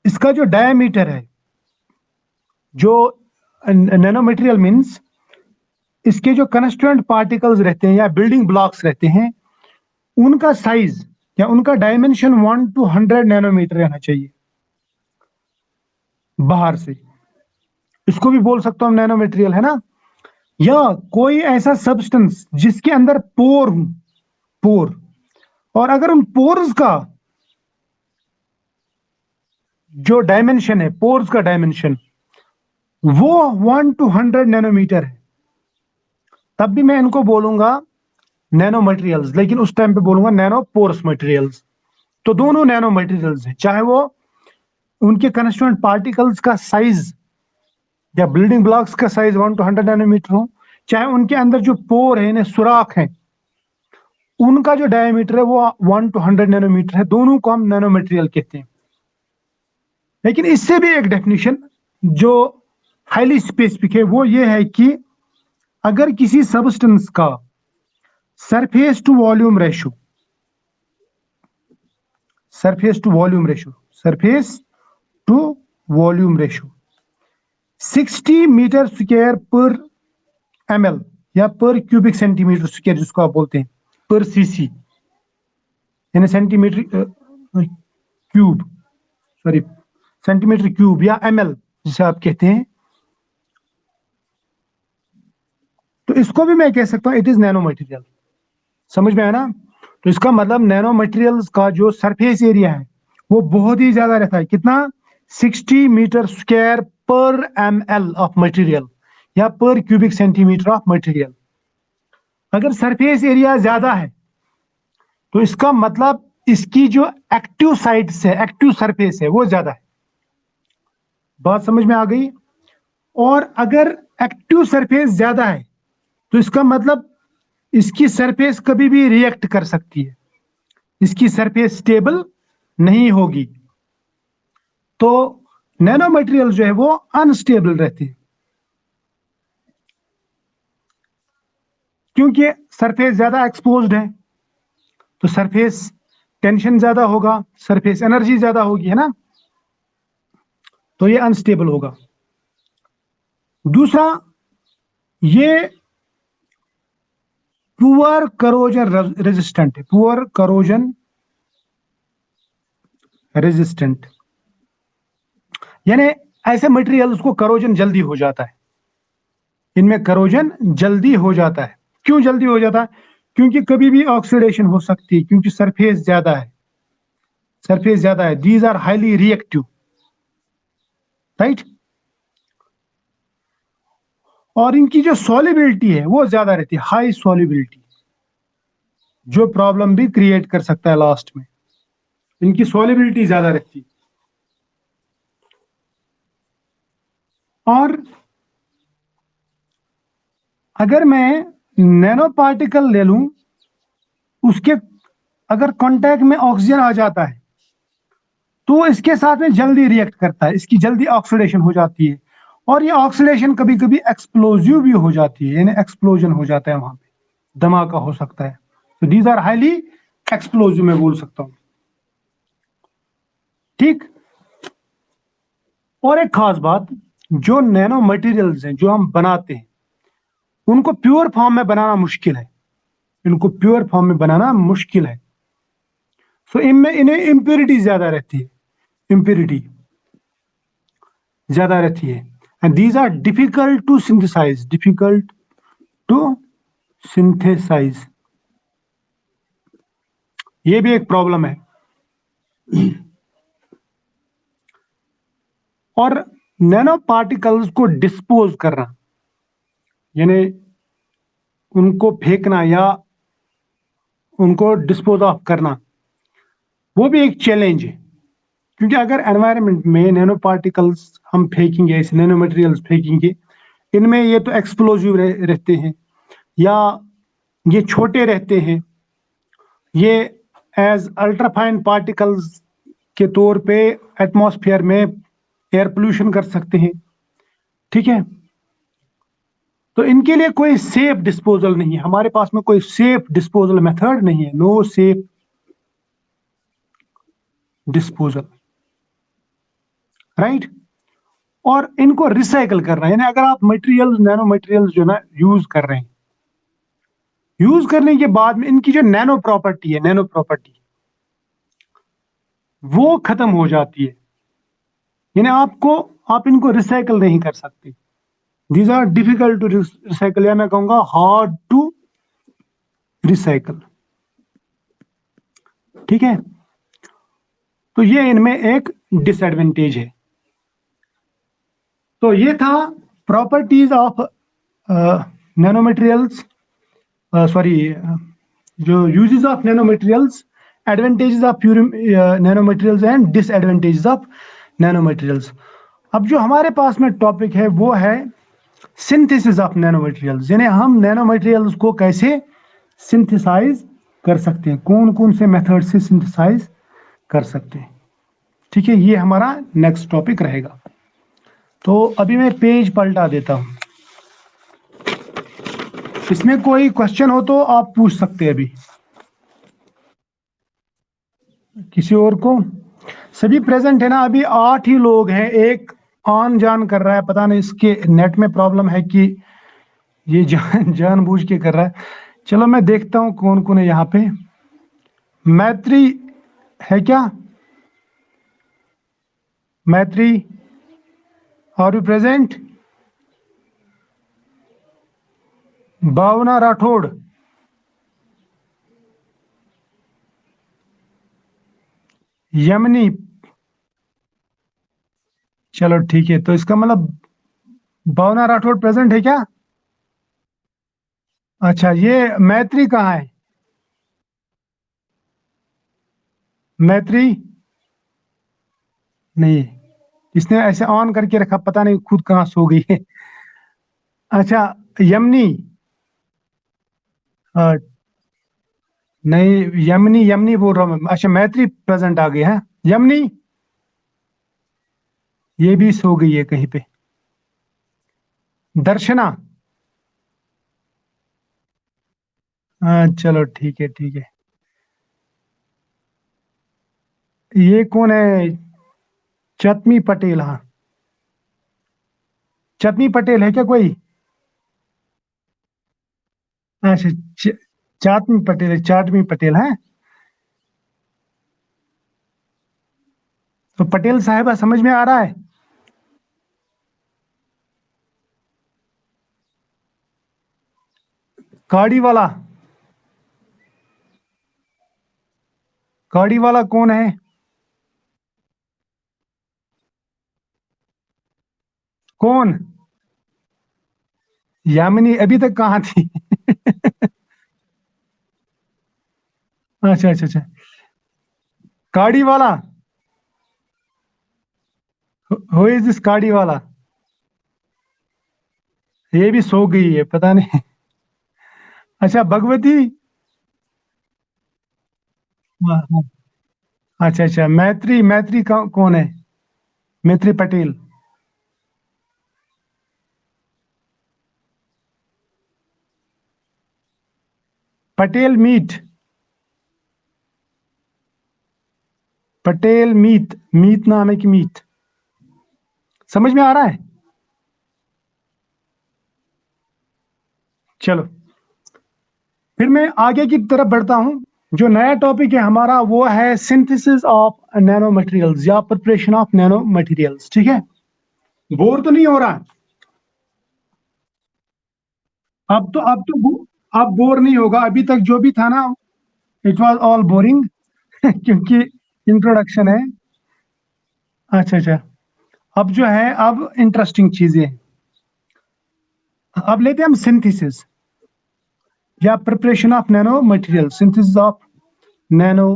इसका जो डायमीटर है, जो नैनो मटेरियल मीन्स इसके जो कंस्टिट्यूएंट पार्टिकल्स रहते हैं या बिल्डिंग ब्लॉक्स रहते हैं, उनका साइज या उनका डायमेंशन 1 to 100 नैनोमीटर रहना चाहिए बाहर से। इसको भी बोल सकता हूं नैनो मटेरियल, है ना? या कोई ऐसा सब्सटेंस जिसके अंदर पोर हो, पोर, और अगर उन पोर्स का जो डायमेंशन है, पोर्स का डायमेंशन वो 1 to 100 नैनोमीटर है, तब भी मैं इनको बोलूंगा नैनो मटेरियल्स, लेकिन उस टाइम पे बोलूंगा नैनो पोरस मटेरियल्स। तो दोनों नैनो मटेरियल्स हैं, चाहे वो उनके कंस्टिट्यूएंट पार्टिकल्स का साइज या बिल्डिंग ब्लॉक्स का साइज 1 to 100 नैनोमीटर हो, चाहे उनके अंदर जो पोर है, यानी सुराख है, उनका जो डायमीटर है वो 1 to 100 नैनोमीटर है। दोनों को हम नैनो मटेरियल कहते हैं। लेकिन इससे भी एक डेफिनेशन जो हाईली स्पेसिफिक है वो ये है कि अगर किसी सब्सटेंस का surface to volume ratio, surface to volume ratio, surface to volume ratio 60 metre square पर ml या पर क्यूबिक सेंटीमीटर स्क्वायर, जिसको आप बोलते हैं पर सीसी, यानी centimetre cube, sorry centimetre cube या ml जिसे आप कहते हैं, तो इसको भी मैं कह सकता हूं इट इज नैनो मटेरियल। समझ में आया ना? तो इसका मतलब नैनो मटेरियल्स का जो सरफेस एरिया है वो बहुत ही ज्यादा रहता है। कितना? 60 मीटर स्क्वायर पर ml ऑफ मटेरियल या पर क्यूबिक सेंटीमीटर ऑफ मटेरियल। अगर सरफेस एरिया ज्यादा है तो इसका मतलब इसकी जो एक्टिव साइड्स है, एक्टिव सरफेस है, वो ज्यादा है। बात समझ में आ गई? और अगर एक्टिव सरफेस ज्यादा है तो इसका मतलब इसकी सरफेस कभी भी रिएक्ट कर सकती है, इसकी सरफेस स्टेबल नहीं होगी। तो नैनो मटेरियल जो है वो अनस्टेबल रहते हैं, क्योंकि सरफेस ज्यादा एक्सपोज्ड है, तो सरफेस टेंशन ज्यादा होगा, सरफेस एनर्जी ज्यादा होगी, है ना? तो ये अनस्टेबल होगा। दूसरा, ये पुअर करोजन रेजिस्टेंट है, पुअर करोजन रेजिस्टेंट, यानी ऐसे मटेरियल को करोजन जल्दी हो जाता है, इनमें करोजन जल्दी हो जाता है। क्यों जल्दी हो जाता है? क्योंकि कभी भी ऑक्सीडेशन हो सकती है, क्योंकि सरफेस ज्यादा है, सरफेस ज्यादा है। These are highly reactive, right? और इनकी जो सॉल्युबिलिटी है वो ज्यादा रहती है, हाई सॉल्युबिलिटी, जो प्रॉब्लम भी क्रिएट कर सकता है लास्ट में। इनकी सॉल्युबिलिटी ज्यादा रहती है। और अगर मैं नैनो पार्टिकल ले लूं, उसके अगर कांटेक्ट में ऑक्सीजन आ जाता है तो इसके साथ में जल्दी रिएक्ट करता है, इसकी जल्दी ऑक्सीडेशन हो जाती है। और ये ऑक्सीडेशन कभी कभी एक्सप्लोजिव भी हो जाती है, यानी एक्सप्लोजन हो जाता है, वहां पे धमाका हो सकता है। तो दीज आर हाईली एक्सप्लोजिव, मैं बोल सकता हूं। ठीक। और एक खास बात, जो नैनो मटेरियल्स हैं जो हम बनाते हैं, उनको प्योर फॉर्म में बनाना मुश्किल है, इनको प्योर फॉर्म में बनाना मुश्किल है। सो इनमें इन्हें इम्प्योरिटी ज्यादा रहती है, इम्प्योरिटी ज्यादा रहती है। And these are difficult to synthesise, difficult to synthesise, ये भी एक प्रॉब्लम है। और नैनो पार्टिकल्स को डिस्पोज करना, यानी उनको फेंकना या उनको डिस्पोज ऑफ करना, वो भी एक चैलेंज है। क्योंकि अगर एनवायरनमेंट में नैनो पार्टिकल्स हम फेंकेंगे, ऐसे नैनो मटेरियल्स फेंकेंगे, इनमें ये तो एक्सप्लोजिव रहते हैं या ये छोटे रहते हैं, ये एज अल्ट्राफाइन पार्टिकल्स के तौर पे एटमॉस्फेयर में एयर पोल्यूशन कर सकते हैं, ठीक है, तो इनके लिए कोई सेफ डिस्पोजल नहीं है, हमारे पास में कोई सेफ डिस्पोजल मेथड नहीं है, नो सेफ डिस्पोजल, राइट। और इनको रिसाइकल करना है, यानी अगर आप मटेरियल, नैनो मटेरियल्स जो ना यूज कर रहे हैं, यूज करने के बाद में इनकी जो नैनो प्रॉपर्टी है, नैनो प्रॉपर्टी वो खत्म हो जाती है, यानी आप इनको रिसाइकल नहीं कर सकते। These are difficult to recycle, या मैं कहूंगा हार्ड टू रिसाइकल, ठीक है। तो ये इनमें एक डिसएडवांटेज है। तो ये था properties of nano materials, sorry, जो uses of nano materials, advantages of nano materials and disadvantages of nano materials. अब जो हमारे पास में टॉपिक है वो है सिंथेसिस ऑफ नैनो मटेरियल्स, यानी हम नैनो मटेरियल्स को कैसे सिंथेसाइज कर सकते हैं, कौन कौन से मेथड से सिंथेसाइज कर सकते हैं, ठीक है। ये हमारा नेक्स्ट टॉपिक रहेगा। तो अभी मैं पेज पलटा देता हूं, इसमें कोई क्वेश्चन हो तो आप पूछ सकते हैं अभी, किसी और को। सभी प्रेजेंट है ना, अभी 8 ही लोग हैं, एक ऑन जान कर रहा है, पता नहीं इसके नेट में प्रॉब्लम है कि ये जानबूझ के कर रहा है। चलो मैं देखता हूं कौन कौन है यहाँ पे। मैत्री है क्या? मैत्री, आर यू प्रेजेंट? भावना राठौड़, यमनी, चलो ठीक है, तो इसका मतलब भावना राठौड़ प्रेजेंट है क्या? अच्छा, ये मैत्री कहाँ है? मैत्री नहीं, इसने ऐसे ऑन करके रखा, पता नहीं खुद कहाँ सो गई है। अच्छा, यमनी, अ, नहीं, यमनी यमनी बोल रहा हूँ मैं। अच्छा, मैत्री प्रेजेंट आ गई है, यमनी ये भी सो गई है कहीं पे। दर्शना, हाँ चलो ठीक है ठीक है। ये कौन है? चतमी पटेल, हाँ, चतमी पटेल है क्या कोई? अच्छा, चाटमी पटेल है, चाटमी पटेल है। तो पटेल साहिबा समझ में आ रहा है? काड़ी वाला, काड़ी वाला कौन है? कौन? यामिनी अभी तक कहाँ थी? अच्छा अच्छा अच्छा, काड़ी वाला, हु इज दिस काड़ी वाला? ये भी सो गई है, पता नहीं। अच्छा, भगवती, हाँ, हाँ। अच्छा अच्छा, मैत्री, मैत्री कौन है? मैत्री पटेल, पटेल मीट, पटेल मीत, मीत नाम है कि मीत? समझ में आ रहा है? चलो, फिर मैं आगे की तरफ बढ़ता हूं। जो नया टॉपिक है हमारा वो है सिंथेसिस ऑफ नैनो मटेरियल्स या प्रिपरेशन ऑफ नैनो मटेरियल्स, ठीक है। बोर तो नहीं हो रहा? अब बोर नहीं होगा, अभी तक जो भी था ना, इट वाज ऑल बोरिंग। क्योंकि इंट्रोडक्शन है। अच्छा अच्छा, अब जो है, अब इंटरेस्टिंग चीजें हैं। अब लेते हैं हम सिंथेसिस या preparation of nano material, synthesis of nano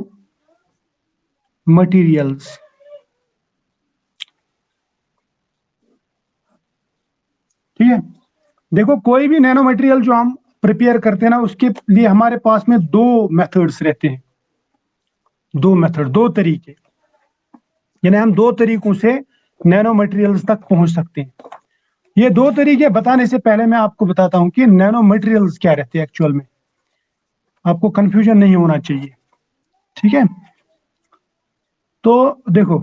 materials, ठीक है। देखो, कोई भी नैनो मटेरियल जो हम प्रिपेयर करते हैं ना, उसके लिए हमारे पास में दो मेथड्स रहते हैं, दो मेथड, दो तरीके, यानी हम दो तरीकों से नैनो मटेरियल्स तक पहुंच सकते हैं। ये दो तरीके बताने से पहले मैं आपको बताता हूं कि नैनो मटेरियल्स क्या रहते हैं एक्चुअल में, आपको कंफ्यूजन नहीं होना चाहिए, ठीक है। तो देखो,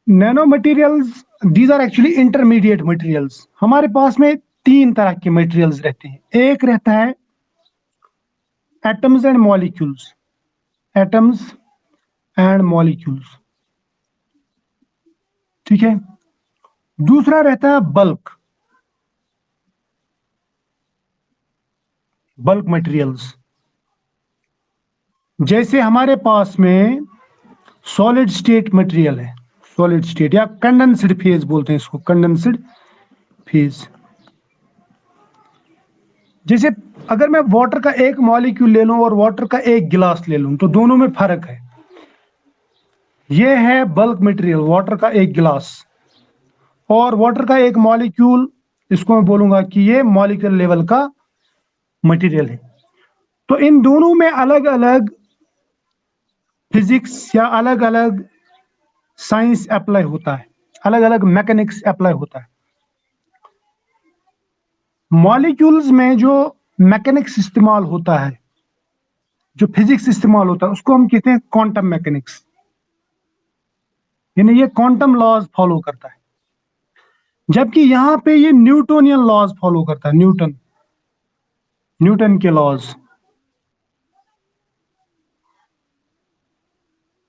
nanomaterials these are actually intermediate materials. हमारे पास में तीन तरह के मटेरियल्स रहते हैं। एक रहता है atoms and molecules, atoms and molecules, ठीक है। दूसरा रहता है बल्क, बल्क मटेरियल्स। जैसे हमारे पास में सॉलिड स्टेट मटेरियल है, सॉलिड स्टेट या कंडेंस्ड फेज बोलते हैं इसको, कंडेंस्ड फेज। जैसे अगर मैं वाटर का एक मॉलिक्यूल ले लूं और वाटर का एक गिलास ले लूं तो दोनों में फर्क है। ये है बल्क मटेरियल, वाटर का एक गिलास, और वाटर का एक मॉलिक्यूल, इसको मैं बोलूंगा कि ये मॉलिक्यूल लेवल का मटेरियल है। तो इन दोनों में अलग अलग फिजिक्स या अलग अलग साइंस अप्लाई होता है, अलग अलग मैकेनिक्स अप्लाई होता है। मॉलिक्यूल्स में जो मैकेनिक्स इस्तेमाल होता है, जो फिजिक्स इस्तेमाल होता है, उसको हम कहते हैं क्वांटम मैकेनिक्स, यानी ये क्वांटम लॉज फॉलो करता है। जबकि यहां पे ये न्यूटोनियन लॉज फॉलो करता है, न्यूटन, न्यूटन के लॉज।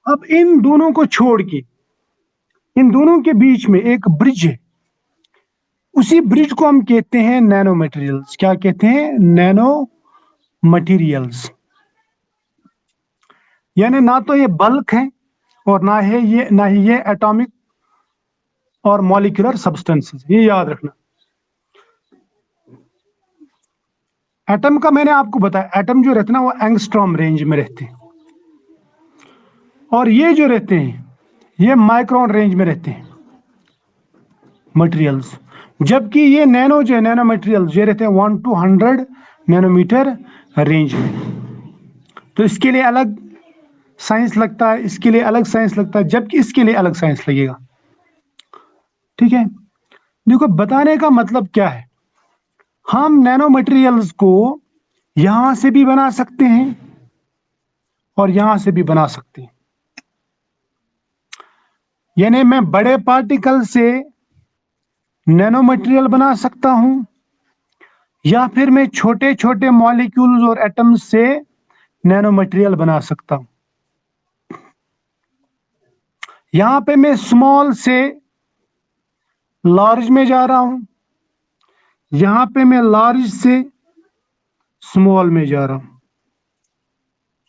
अब इन दोनों को छोड़ के, इन दोनों के बीच में एक ब्रिज है, उसी ब्रिज को हम कहते हैं नैनो मटेरियल्स। क्या कहते हैं? Nano materials. यानी ना तो ये बल्क है और ना ही ये एटॉमिक और मॉलिक्यूलर सब्सटेंसेस, ये याद रखना। एटम का मैंने आपको बताया, एटम जो रहते हैं ना वो एंगस्ट्रॉम रेंज में रहते हैं, और ये जो रहते हैं ये माइक्रोन रेंज में रहते हैं मटेरियल्स। जबकि ये नैनो जो है, नैनो मटेरियल्स ये रहते हैं 1 to 100 नैनोमीटर रेंज में। तो इसके लिए अलग साइंस लगता है, इसके लिए अलग साइंस लगता है, जबकि इसके लिए अलग साइंस लगेगा, ठीक है। देखो, बताने का मतलब क्या है, हम नैनो मटेरियल्स को यहां से भी बना सकते हैं और यहां से भी बना सकते हैं। यानी मैं बड़े पार्टिकल से नैनो मटेरियल बना सकता हूं, या फिर मैं छोटे छोटे मॉलिक्यूल्स और एटम्स से नैनो मटेरियल बना सकता हूं। यहां पे मैं स्मॉल से लार्ज में जा रहा हूं, यहां पे मैं लार्ज से स्मॉल में जा रहा हूं।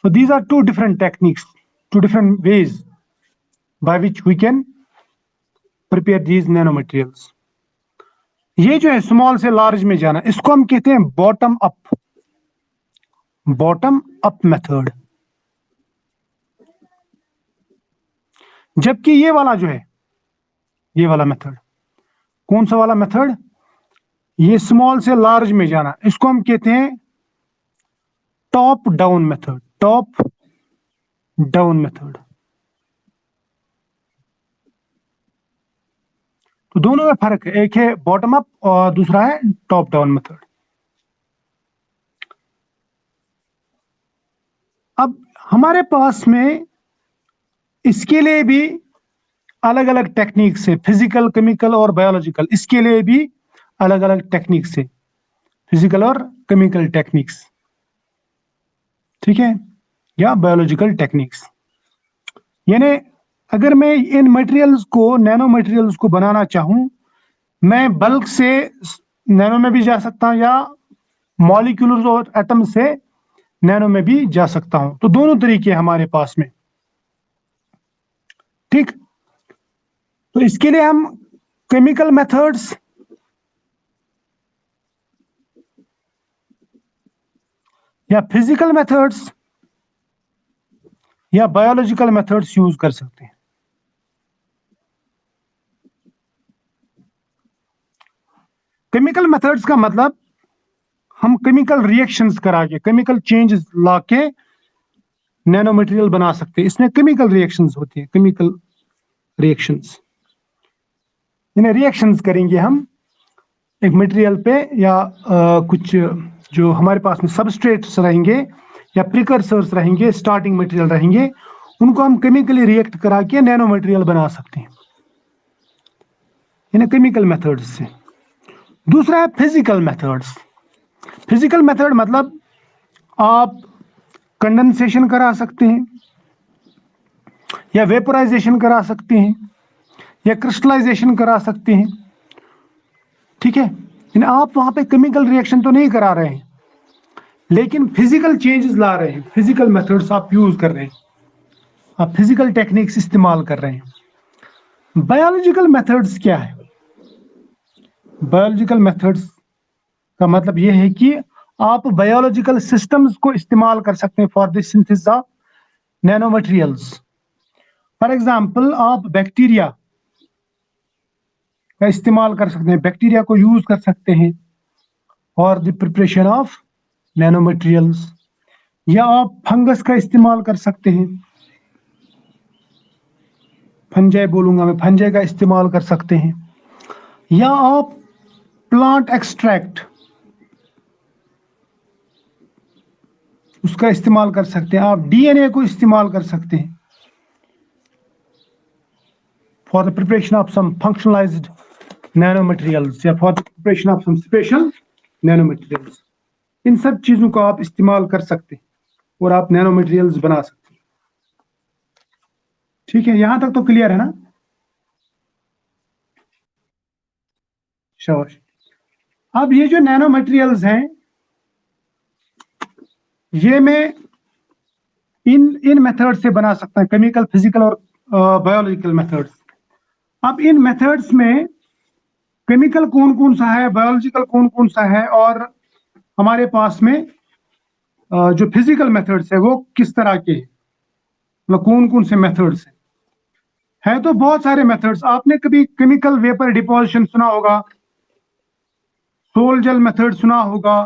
So these are two different techniques, two different ways by which we can prepare these nanomaterials. ये जो है स्मॉल से लार्ज में जाना, इसको हम कहते हैं bottom up, bottom up method. जबकि ये वाला जो है, ये वाला मेथड, कौन सा वाला मेथड? ये स्मॉल से लार्ज में जाना, इसको हम कहते हैं top down method, top down method. तो दोनों में फर्क है, एक है बॉटम अप और दूसरा है टॉप डाउन मेथड। अब हमारे पास में इसके लिए भी अलग अलग टेक्निक्स है, फिजिकल, केमिकल और बायोलॉजिकल, इसके लिए भी अलग अलग टेक्निक्स है, फिजिकल और केमिकल टेक्निक्स, ठीक है, या बायोलॉजिकल टेक्निक्स। यानी अगर मैं इन मटेरियल्स को, नैनो मटेरियल्स को बनाना चाहूं, मैं बल्क से नैनो में भी जा सकता हूं, या मॉलिक्यूल्स और एटम से नैनो में भी जा सकता हूं। तो दोनों तरीके हमारे पास में, ठीक। तो इसके लिए हम केमिकल मेथड्स या फिजिकल मेथड्स या बायोलॉजिकल मेथड्स यूज कर सकते हैं। केमिकल मेथड्स का मतलब हम केमिकल रिएक्शंस करा के, केमिकल चेंजेस ला के नैनो मटेरियल बना सकते हैं। इसमें केमिकल रिएक्शंस होती है, केमिकल रिएक्शंस। इन्हें रिएक्शंस करेंगे हम एक मटेरियल पे, या कुछ जो हमारे पास में सबस्ट्रेट्स रहेंगे या प्रिकर्सर्स रहेंगे, स्टार्टिंग मटेरियल रहेंगे, उनको हम केमिकली रिएक्ट करा के नैनो मटेरियल बना सकते हैं इन्हें केमिकल मेथड्स से। दूसरा है फिजिकल मेथड्स। फिजिकल मेथड मतलब आप कंडेंसेशन करा सकते हैं, या वेपोराइजेशन करा सकते हैं, या क्रिस्टलाइजेशन करा सकते हैं। ठीक है, आप वहां पे केमिकल रिएक्शन तो नहीं करा रहे हैं, लेकिन फिजिकल चेंजेस ला रहे हैं, फिजिकल मेथड्स आप यूज कर रहे हैं, आप फिजिकल टेक्निक्स इस्तेमाल कर रहे हैं। बायोलॉजिकल मेथड्स क्या है? बायोलॉजिकल मेथड्स का मतलब यह है कि आप बायोलॉजिकल सिस्टम्स को इस्तेमाल कर सकते हैं for the synthesis of nano materials. For example, आप बैक्टीरिया का इस्तेमाल कर सकते हैं, बैक्टीरिया को यूज कर सकते हैं for the preparation of nano materials. या आप फंगस का इस्तेमाल कर सकते हैं, फंजाई बोलूंगा मैं, फंजाई का इस्तेमाल कर सकते हैं। या आप प्लांट एक्सट्रैक्ट उसका इस्तेमाल कर सकते हैं, आप डीएनए को इस्तेमाल कर सकते हैं for the preparation of some functionalized nano materials, या for the preparation of some special nano materials. इन सब चीजों को आप इस्तेमाल कर सकते हैं और आप नैनो मटेरियल्स बना सकते हैं। ठीक है, यहां तक तो क्लियर है ना? शाबाश। अब ये जो नैनो मटेरियल्स हैं, ये मैं इन इन मेथड से बना सकता है, केमिकल, फिजिकल और बायोलॉजिकल मेथड्स। अब इन मेथड्स में केमिकल कौन कौन सा है, बायोलॉजिकल कौन कौन सा है, और हमारे पास में जो फिजिकल मेथड्स है वो किस तरह के हैं, मतलब कौन कौन से मेथड्स है तो बहुत सारे मेथड्स। आपने कभी केमिकल वेपर डिपोजिशन सुना होगा, सोल जेल मेथड सुना होगा।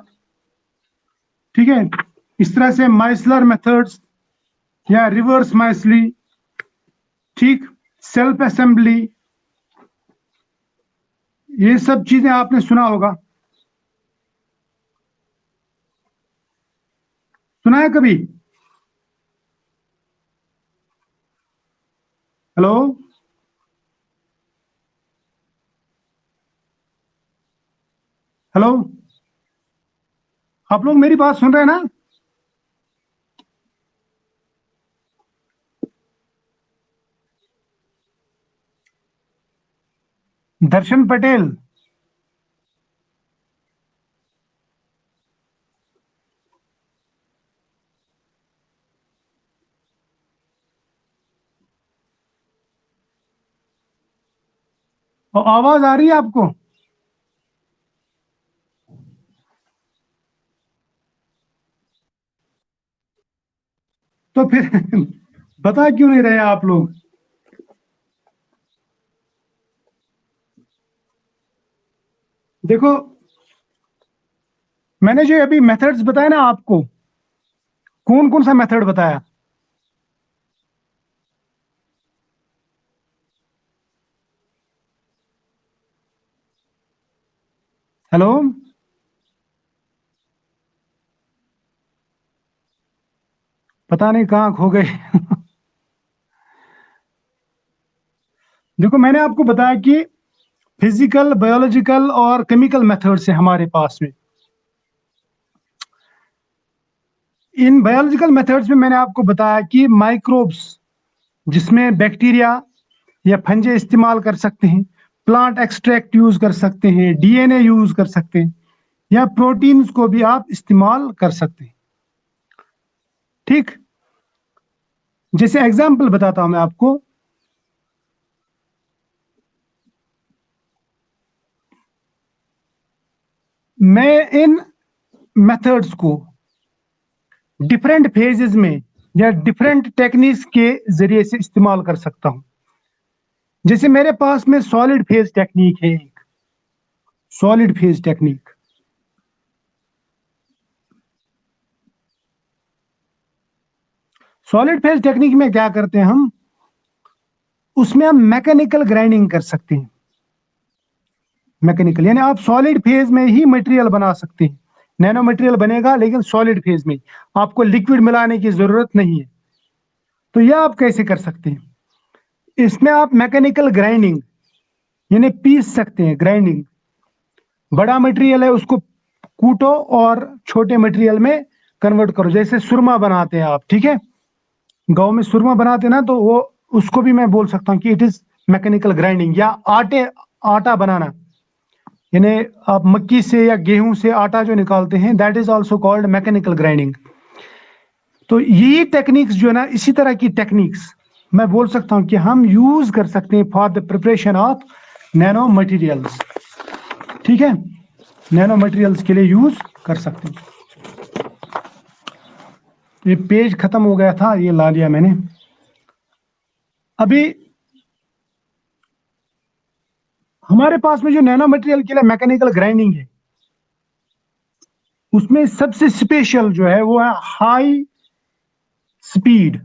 ठीक है, इस तरह से माइसलर मेथड्स या रिवर्स माइसली, ठीक, सेल्फ असेंबली, ये सब चीजें आपने सुना होगा। सुना है कभी? हेलो, हेलो, आप लोग मेरी बात सुन रहे हैं ना? दर्शन पटेल, आवाज आ रही है आपको? तो फिर बता क्यों नहीं रहे आप लोग? देखो, मैंने जो अभी मेथड्स बताया ना आपको, कौन कौन सा मेथड बताया? हेलो, पता नहीं कहाँ खो गए। देखो, मैंने आपको बताया कि फिजिकल, बायोलॉजिकल और केमिकल मेथड्स है हमारे पास में। इन बायोलॉजिकल मेथड्स में मैंने आपको बताया कि माइक्रोब्स, जिसमें बैक्टीरिया या फंजे इस्तेमाल कर सकते हैं, प्लांट एक्सट्रैक्ट यूज कर सकते हैं, डीएनए यूज कर सकते हैं, या प्रोटीन्स को भी आप इस्तेमाल कर सकते हैं। ठीक, जैसे एग्जांपल बताता हूं मैं आपको। मैं इन मेथड्स को डिफरेंट फेजेस में या डिफरेंट टेक्निक्स के जरिए से इस्तेमाल कर सकता हूं। जैसे मेरे पास में सॉलिड फेज टेक्निक है, एक solid phase technique. Solid phase technique में क्या करते हैं हम, उसमें हम मैकेनिकल ग्राइंडिंग कर सकते हैं। मैकेनिकल यानी आप सॉलिड फेज में ही मटेरियल बना सकते हैं, नैनो मटेरियल बनेगा लेकिन सॉलिड फेज में, आपको लिक्विड मिलाने की जरूरत नहीं है। तो यह आप कैसे कर सकते हैं, इसमें आप मैकेनिकल ग्राइंडिंग यानी पीस सकते हैं, ग्राइंडिंग। बड़ा मटेरियल है उसको कूटो और छोटे मटेरियल में कन्वर्ट करो, जैसे सुरमा बनाते हैं आप, ठीक है, गांव में सुरमा बनाते हैं ना, तो वो उसको भी मैं बोल सकता हूँ कि इट इज मैकेनिकल ग्राइंडिंग। या आटा बनाना, यानी आप मक्की से या गेहूं से आटा जो निकालते हैं, that is also called mechanical grinding. तो यही टेक्निक्स जो है ना, इसी तरह की टेक्निक्स मैं बोल सकता हूं कि हम यूज कर सकते हैं for the preparation of nano materials, ठीक है, नैनो मटेरियल्स के लिए यूज कर सकते हैं। ये पेज खत्म हो गया था, ये ला लिया मैंने। अभी हमारे पास में जो नैनो मटेरियल के लिए मैकेनिकल ग्राइंडिंग है, उसमें सबसे स्पेशल जो है वो है high speed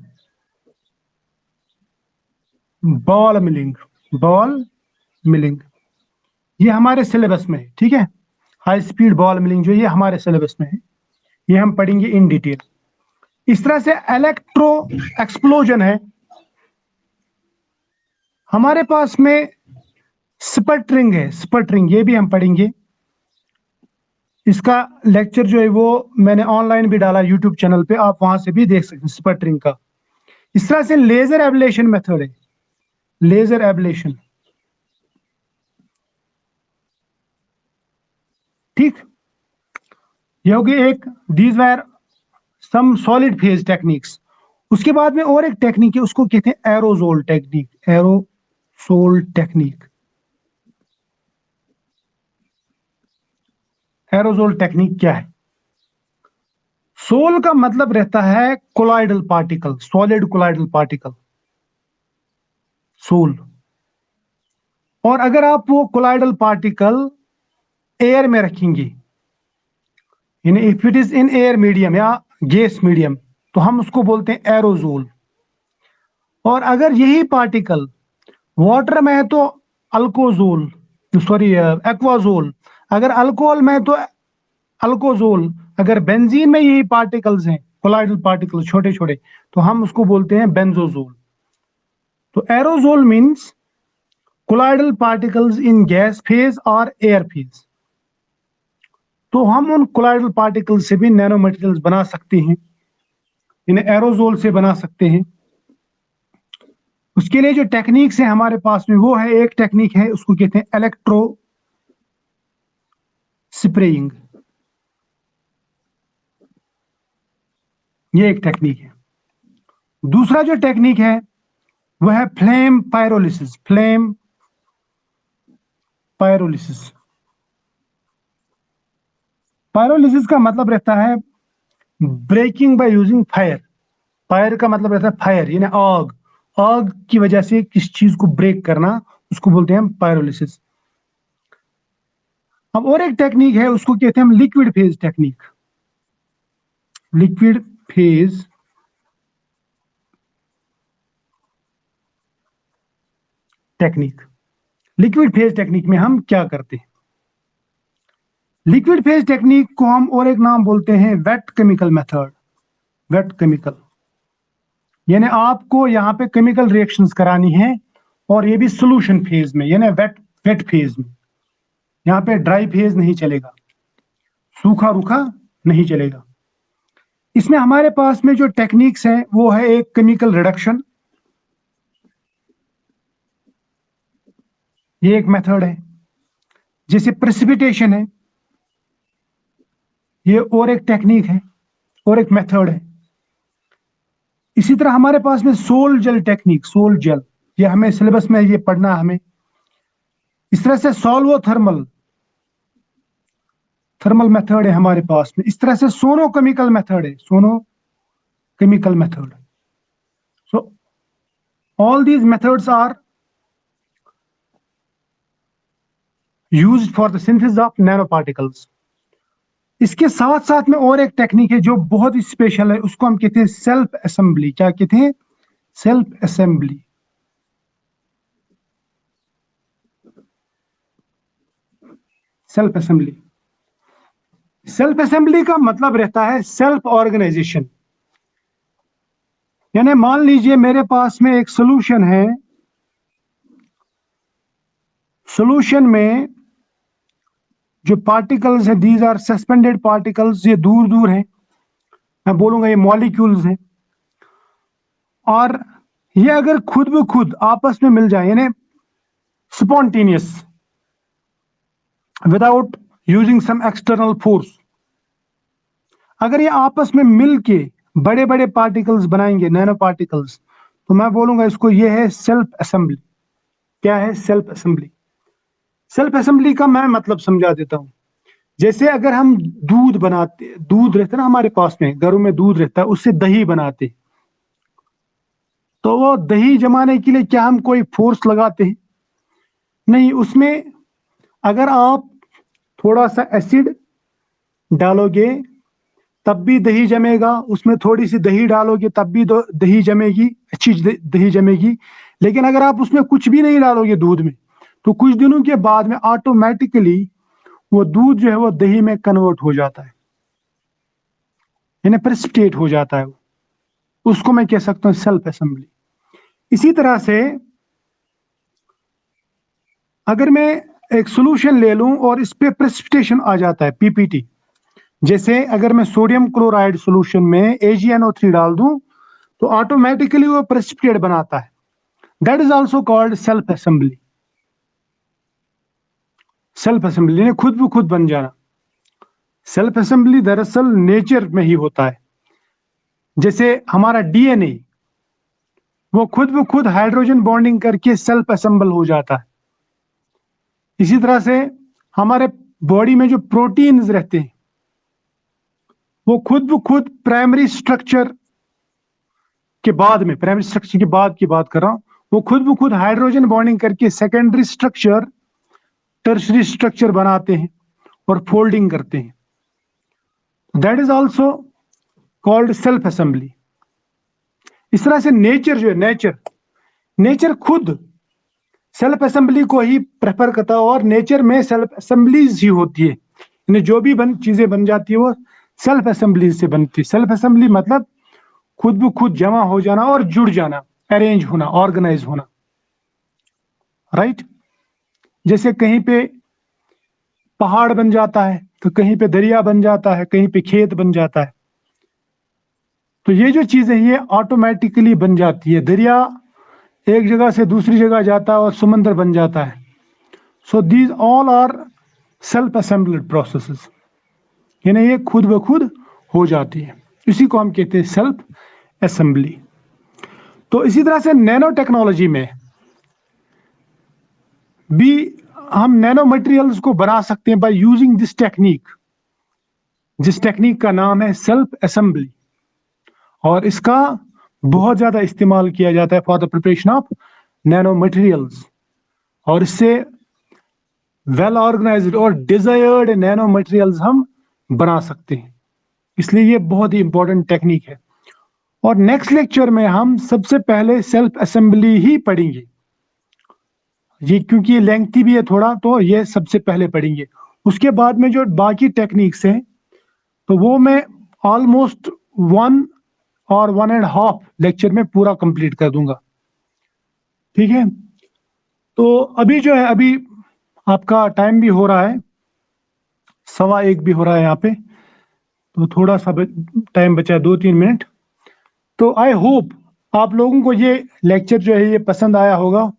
ball milling. Ball milling ये हमारे सिलेबस में है, ठीक है, हाई स्पीड बॉल मिलिंग जो ये हमारे सिलेबस में है, ये हम पढ़ेंगे इन डिटेल। इस तरह से इलेक्ट्रो एक्सप्लोजन है हमारे पास में, स्पटरिंग है, स्पटरिंग ये भी हम पढ़ेंगे। इसका लेक्चर जो है वो मैंने ऑनलाइन भी डाला यूट्यूब चैनल पे, आप वहां से भी देख सकते हैं स्पटरिंग का। इस तरह से लेजर एब्लेशन मेथड है, लेजर एब्लेशन, ठीक, ये होगी एक, these were some solid phase techniques. उसके बाद में और एक टेक्निक है, उसको कहते हैं aerosol technique, aerosol technique. Aerosol technique क्या है, सोल का मतलब रहता है colloidal particle, solid colloidal particle, sol. और अगर आप वो कोलाइडल पार्टिकल एयर में रखेंगे, यानी if it is in air medium या गैस मीडियम, तो हम उसको बोलते हैं एरोजोल। और अगर यही पार्टिकल वाटर में है तो अल्कोजोल, सॉरी एक्वाजोल। अगर अल्कोहल में है तो अल्कोजोल। अगर बेंजीन में यही पार्टिकल्स हैं, कोलाइडल पार्टिकल छोटे छोटे, तो हम उसको बोलते हैं बेंजोजोल। तो aerosol means colloidal particles in gas phase और एयर फेज। तो हम उन कोलाइडल पार्टिकल से भी नैनो मटेरियल्स बना सकते हैं, इन्हें एरोजोल से बना सकते हैं। उसके लिए जो टेक्निक्स है हमारे पास में, वो है, एक टेक्निक है उसको कहते हैं इलेक्ट्रो स्प्रेइंग, ये एक टेक्निक है। दूसरा जो टेक्निक है वह है flame pyrolysis, flame pyrolysis. Pyrolysis का मतलब रहता है breaking by using fire. Fire का मतलब रहता है फायर यानी आग, आग की वजह से किस चीज को ब्रेक करना, उसको बोलते हैं हम पायरोलिसिस। अब और एक टेक्निक है उसको कहते हैं हम liquid phase technique, liquid phase technique. Liquid phase technique में हम क्या करते हैं, लिक्विड फेज टेक्निक को हम और एक नाम बोलते हैं wait chemical method. Wait chemical यानी आपको यहाँ पे केमिकल रिएक्शंस करानी है, और ये भी सोल्यूशन फेज में, यानी वेट वेट फेज में। यहाँ पे ड्राई फेज नहीं चलेगा, सूखा रूखा नहीं चलेगा। इसमें हमारे पास में जो टेक्निक्स है वो है एक केमिकल रिडक्शन, ये एक मेथड है। जैसे प्रेसिपिटेशन है, ये और एक टेक्निक है और एक मेथड है। इसी तरह हमारे पास में sol gel technique, sol gel, ये हमें सिलेबस में ये पढ़ना है हमें। इस तरह से सॉल्वो थर्मल, थर्मल मेथड है हमारे पास में। इस तरह से सोनो केमिकल मेथड है, sono chemical method. So all these methods are used for the synthesis of nano particles. इसके साथ साथ में और एक टेक्निक है जो बहुत ही स्पेशल है, उसको हम कहते हैं सेल्फ असेंबली। क्या कहते हैं, self assembly. Self assembly. Self assembly का मतलब रहता है सेल्फ ऑर्गेनाइजेशन। यानी मान लीजिए मेरे पास में एक सॉल्यूशन है, सॉल्यूशन में जो पार्टिकल्स है, दीज आर सस्पेंडेड पार्टिकल्स, ये दूर दूर हैं, मैं बोलूंगा ये मॉलिक्यूल्स हैं, और ये अगर खुद ब खुद आपस में मिल जाए, यानी spontaneous, without using some external force, अगर ये आपस में मिल के बड़े बड़े पार्टिकल्स बनाएंगे, नैनो पार्टिकल्स, तो मैं बोलूंगा इसको ये है सेल्फ असेंबली। क्या है? Self assembly. सेल्फ असेंबली का मैं मतलब समझा देता हूं। जैसे अगर हम दूध बनाते, दूध रहता है ना हमारे पास में, घरों में दूध रहता है, उससे दही बनाते, तो वो दही जमाने के लिए क्या हम कोई फोर्स लगाते हैं? नहीं। उसमें अगर आप थोड़ा सा एसिड डालोगे तब भी दही जमेगा, उसमें थोड़ी सी दही डालोगे तब भी दही जमेगी, अच्छी दही जमेगी। लेकिन अगर आप उसमें कुछ भी नहीं डालोगे दूध में, तो कुछ दिनों के बाद में ऑटोमेटिकली वो दूध जो है वो दही में कन्वर्ट हो जाता है, यानी प्रेसिपिटेट हो जाता है वो। उसको मैं कह सकता हूँ सेल्फ असेंबली। इसी तरह से अगर मैं एक सॉल्यूशन ले लूं और इस पे प्रेसिपिटेशन आ जाता है, पीपीटी, जैसे अगर मैं सोडियम क्लोराइड सॉल्यूशन में AgNO3 डाल दूं तो ऑटोमेटिकली वो प्रेसिपिटेट बनाता है। That is also called self assembly. Self assembly यानी खुद ब खुद बन जाना। सेल्फ असेंबली दरअसल नेचर में ही होता है। जैसे हमारा DNA, वो खुद ब खुद हाइड्रोजन बॉन्डिंग करके सेल्फ असेंबल हो जाता है। इसी तरह से हमारे बॉडी में जो प्रोटीन्स रहते हैं, वो खुद ब खुद प्राइमरी स्ट्रक्चर के बाद में, प्राइमरी स्ट्रक्चर के बाद की बात कर रहा हूं, वो खुद ब खुद हाइड्रोजन बॉन्डिंग करके सेकेंडरी स्ट्रक्चर, टर्शरी स्ट्रक्चर बनाते हैं और फोल्डिंग करते हैं। That is also called self assembly. इस तरह से नेचर जो है, नेचर खुद सेल्फ असेंबली को ही प्रेफर करता है, और नेचर में सेल्फ असेंबलीज ही होती है, यानी जो भी चीजें बन जाती है वो सेल्फ असेंबली से बनती है। सेल्फ असेंबली मतलब खुद ब खुद जमा हो जाना और जुड़ जाना, अरेंज होना, ऑर्गेनाइज होना, राइट। जैसे कहीं पे पहाड़ बन जाता है, तो कहीं पे दरिया बन जाता है, कहीं पे खेत बन जाता है। तो ये जो चीजें ये ऑटोमेटिकली बन जाती है। दरिया एक जगह से दूसरी जगह जाता है और समंदर बन जाता है। So these all are self assembled processes, यानी ये खुद ब खुद हो जाती है। इसी को हम कहते हैं सेल्फ असेंबली। तो इसी तरह से नैनो टेक्नोलॉजी में भी हम नैनो मटेरियल्स को बना सकते हैं बाय यूजिंग दिस टेक्निक, जिस टेक्निक का नाम है सेल्फ असेंबली। और इसका बहुत ज्यादा इस्तेमाल किया जाता है for the preparation of nano materials, और इससे वेल ऑर्गेनाइज्ड और डिजायर्ड नैनो मटेरियल्स हम बना सकते हैं। इसलिए ये बहुत ही इंपॉर्टेंट टेक्निक है। और नेक्स्ट लेक्चर में हम सबसे पहले सेल्फ असेंबली ही पढ़ेंगे, ये क्योंकि ये लेंथी भी है थोड़ा, तो ये सबसे पहले पढ़ेंगे। उसके बाद में जो बाकी टेक्निक्स हैं, तो वो मैं ऑलमोस्ट 1 और 1.5 लेक्चर में पूरा कंप्लीट कर दूंगा। ठीक है। तो अभी जो है, अभी आपका टाइम भी हो रहा है, 1:15 भी हो रहा है यहाँ पे, तो थोड़ा सा टाइम बचा है, 2-3 मिनट। तो आई होप आप लोगों को ये लेक्चर जो है ये पसंद आया होगा,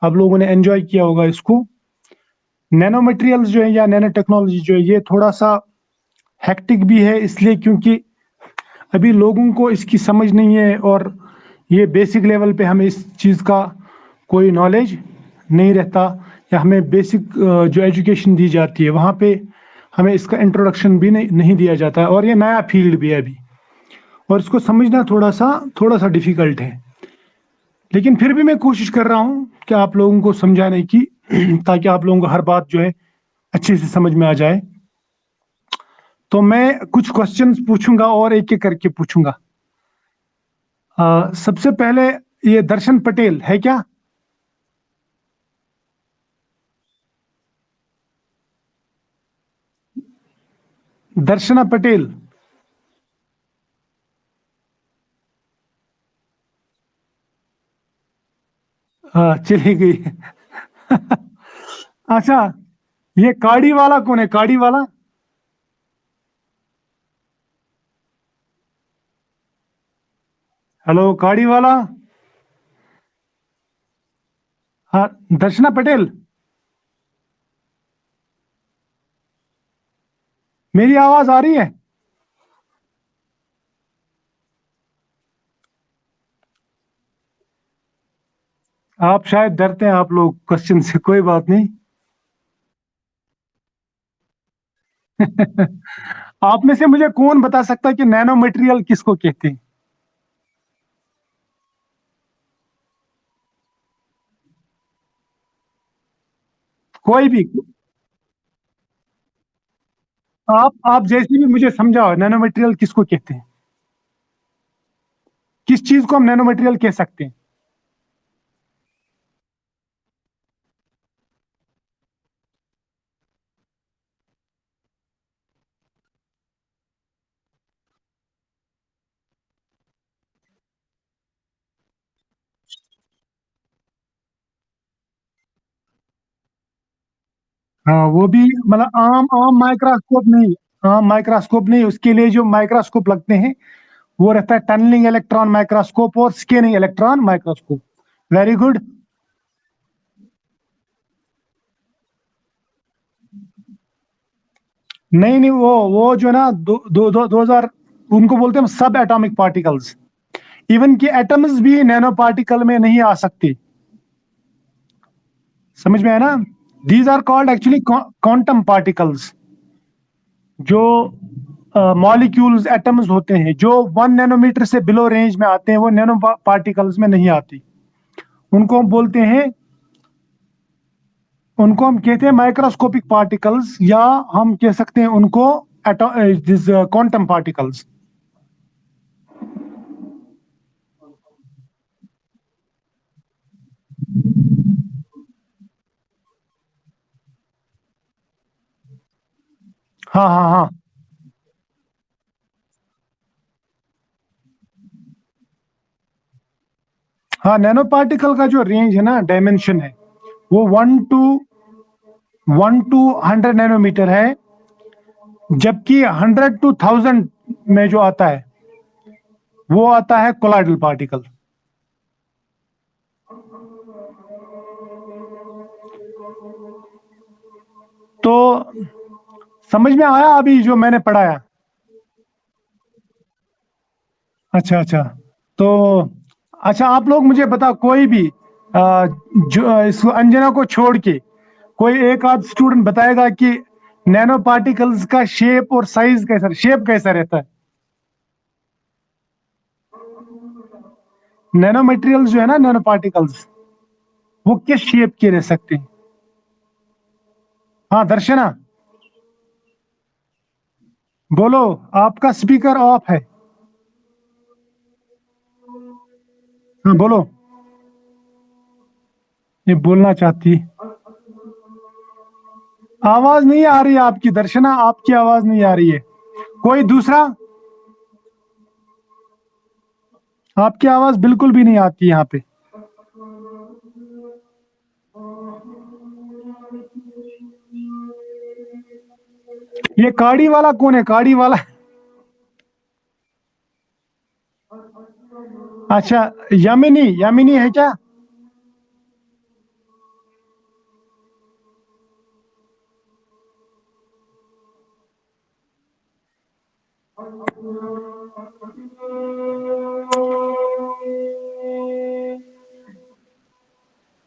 आप लोगों ने एंजॉय किया होगा इसको। नैनो मटेरियल्स जो है या नैनो टेक्नोलॉजी जो है ये थोड़ा सा हेक्टिक भी है, इसलिए क्योंकि अभी लोगों को इसकी समझ नहीं है, और ये बेसिक लेवल पे हमें इस चीज़ का कोई नॉलेज नहीं रहता, या हमें बेसिक जो एजुकेशन दी जाती है वहाँ पे हमें इसका इंट्रोडक्शन भी नहीं दिया जाता है, और ये नया फील्ड भी है अभी, और इसको समझना थोड़ा सा डिफिकल्ट है। लेकिन फिर भी मैं कोशिश कर रहा हूँ कि आप लोगों को समझाने की, ताकि आप लोगों को हर बात जो है अच्छे से समझ में आ जाए। तो मैं कुछ क्वेश्चंस पूछूंगा और एक एक करके पूछूंगा। सबसे पहले ये दर्शन पटेल है क्या? दर्शना पटेल। हाँ, चली गई। अच्छा, ये काड़ी वाला कौन है, काड़ी वाला? हेलो, काड़ी वाला। हाँ, दर्शना पटेल। मेरी आवाज आ रही है? आप शायद डरते हैं आप लोग क्वेश्चन से, कोई बात नहीं। आप में से मुझे कौन बता सकता है कि नैनो मटेरियल किसको कहते हैं? कोई भी। आप जैसे भी मुझे समझाओ, नैनो मटेरियल किसको कहते हैं? किस चीज को हम नैनो मटेरियल कह सकते हैं? हाँ, वो भी मतलब आम आम माइक्रोस्कोप नहीं। आम माइक्रोस्कोप नहीं, उसके लिए जो माइक्रोस्कोप लगते हैं वो रहता है टनलिंग इलेक्ट्रॉन माइक्रोस्कोप और scanning electron microscope. Very good. नहीं नहीं, वो जो ना दो हजार, उनको बोलते हैं सब एटॉमिक पार्टिकल्स। इवन कि एटम्स भी नैनो पार्टिकल में नहीं आ सकते। समझ में आया ना? These are called actually quantum particles. जो मॉलिक्यूल्स एटम्स होते हैं जो 1 नैनोमीटर से बिलो रेंज में आते हैं, वो नैनो पार्टिकल्स में नहीं आती। उनको हम बोलते हैं, उनको हम कहते हैं माइक्रोस्कोपिक पार्टिकल्स, या हम कह सकते हैं उनको क्वांटम पार्टिकल्स। हाँ हाँ हाँ। हाँ, नैनो पार्टिकल का जो रेंज है ना, डायमेंशन है, वो 1 टू 100 है। जबकि 100 टू 1000 में जो आता है, वो आता है कोलाइडल पार्टिकल। तो समझ में आया अभी जो मैंने पढ़ाया? अच्छा अच्छा। तो अच्छा, आप लोग मुझे बताओ, कोई भी जो इसको अंजना को छोड़ के कोई एक आध स्टूडेंट बताएगा कि नैनो पार्टिकल्स का शेप और साइज कैसा, शेप कैसा रहता है? नैनो मटेरियल्स जो है ना, नैनो पार्टिकल्स, वो किस शेप के रह सकते हैं? हाँ, दर्शना, बोलो। आपका स्पीकर ऑफ है। हाँ, बोलो। ये बोलना चाहती। आवाज नहीं आ रही है आपकी, दर्शना, आपकी आवाज नहीं आ रही है। कोई दूसरा? आपकी आवाज बिल्कुल भी नहीं आती यहाँ पे। ये काड़ी वाला कौन है, काड़ी वाला? अच्छा, यमिनी, यमिनी है क्या?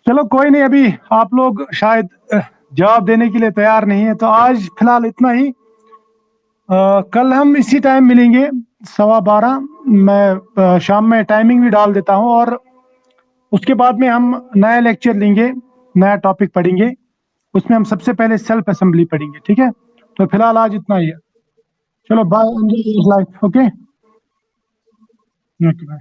चलो कोई नहीं, अभी आप लोग शायद जवाब देने के लिए तैयार नहीं है, तो आज फिलहाल इतना ही। कल हम इसी टाइम मिलेंगे, 12:15। मैं शाम में टाइमिंग भी डाल देता हूँ, और उसके बाद में हम नया लेक्चर लेंगे, नया टॉपिक पढ़ेंगे। उसमें हम सबसे पहले सेल्फ असेंबली पढ़ेंगे, ठीक है? तो फिलहाल आज इतना ही है। चलो bye, enjoy life. Okay. Okay, bye.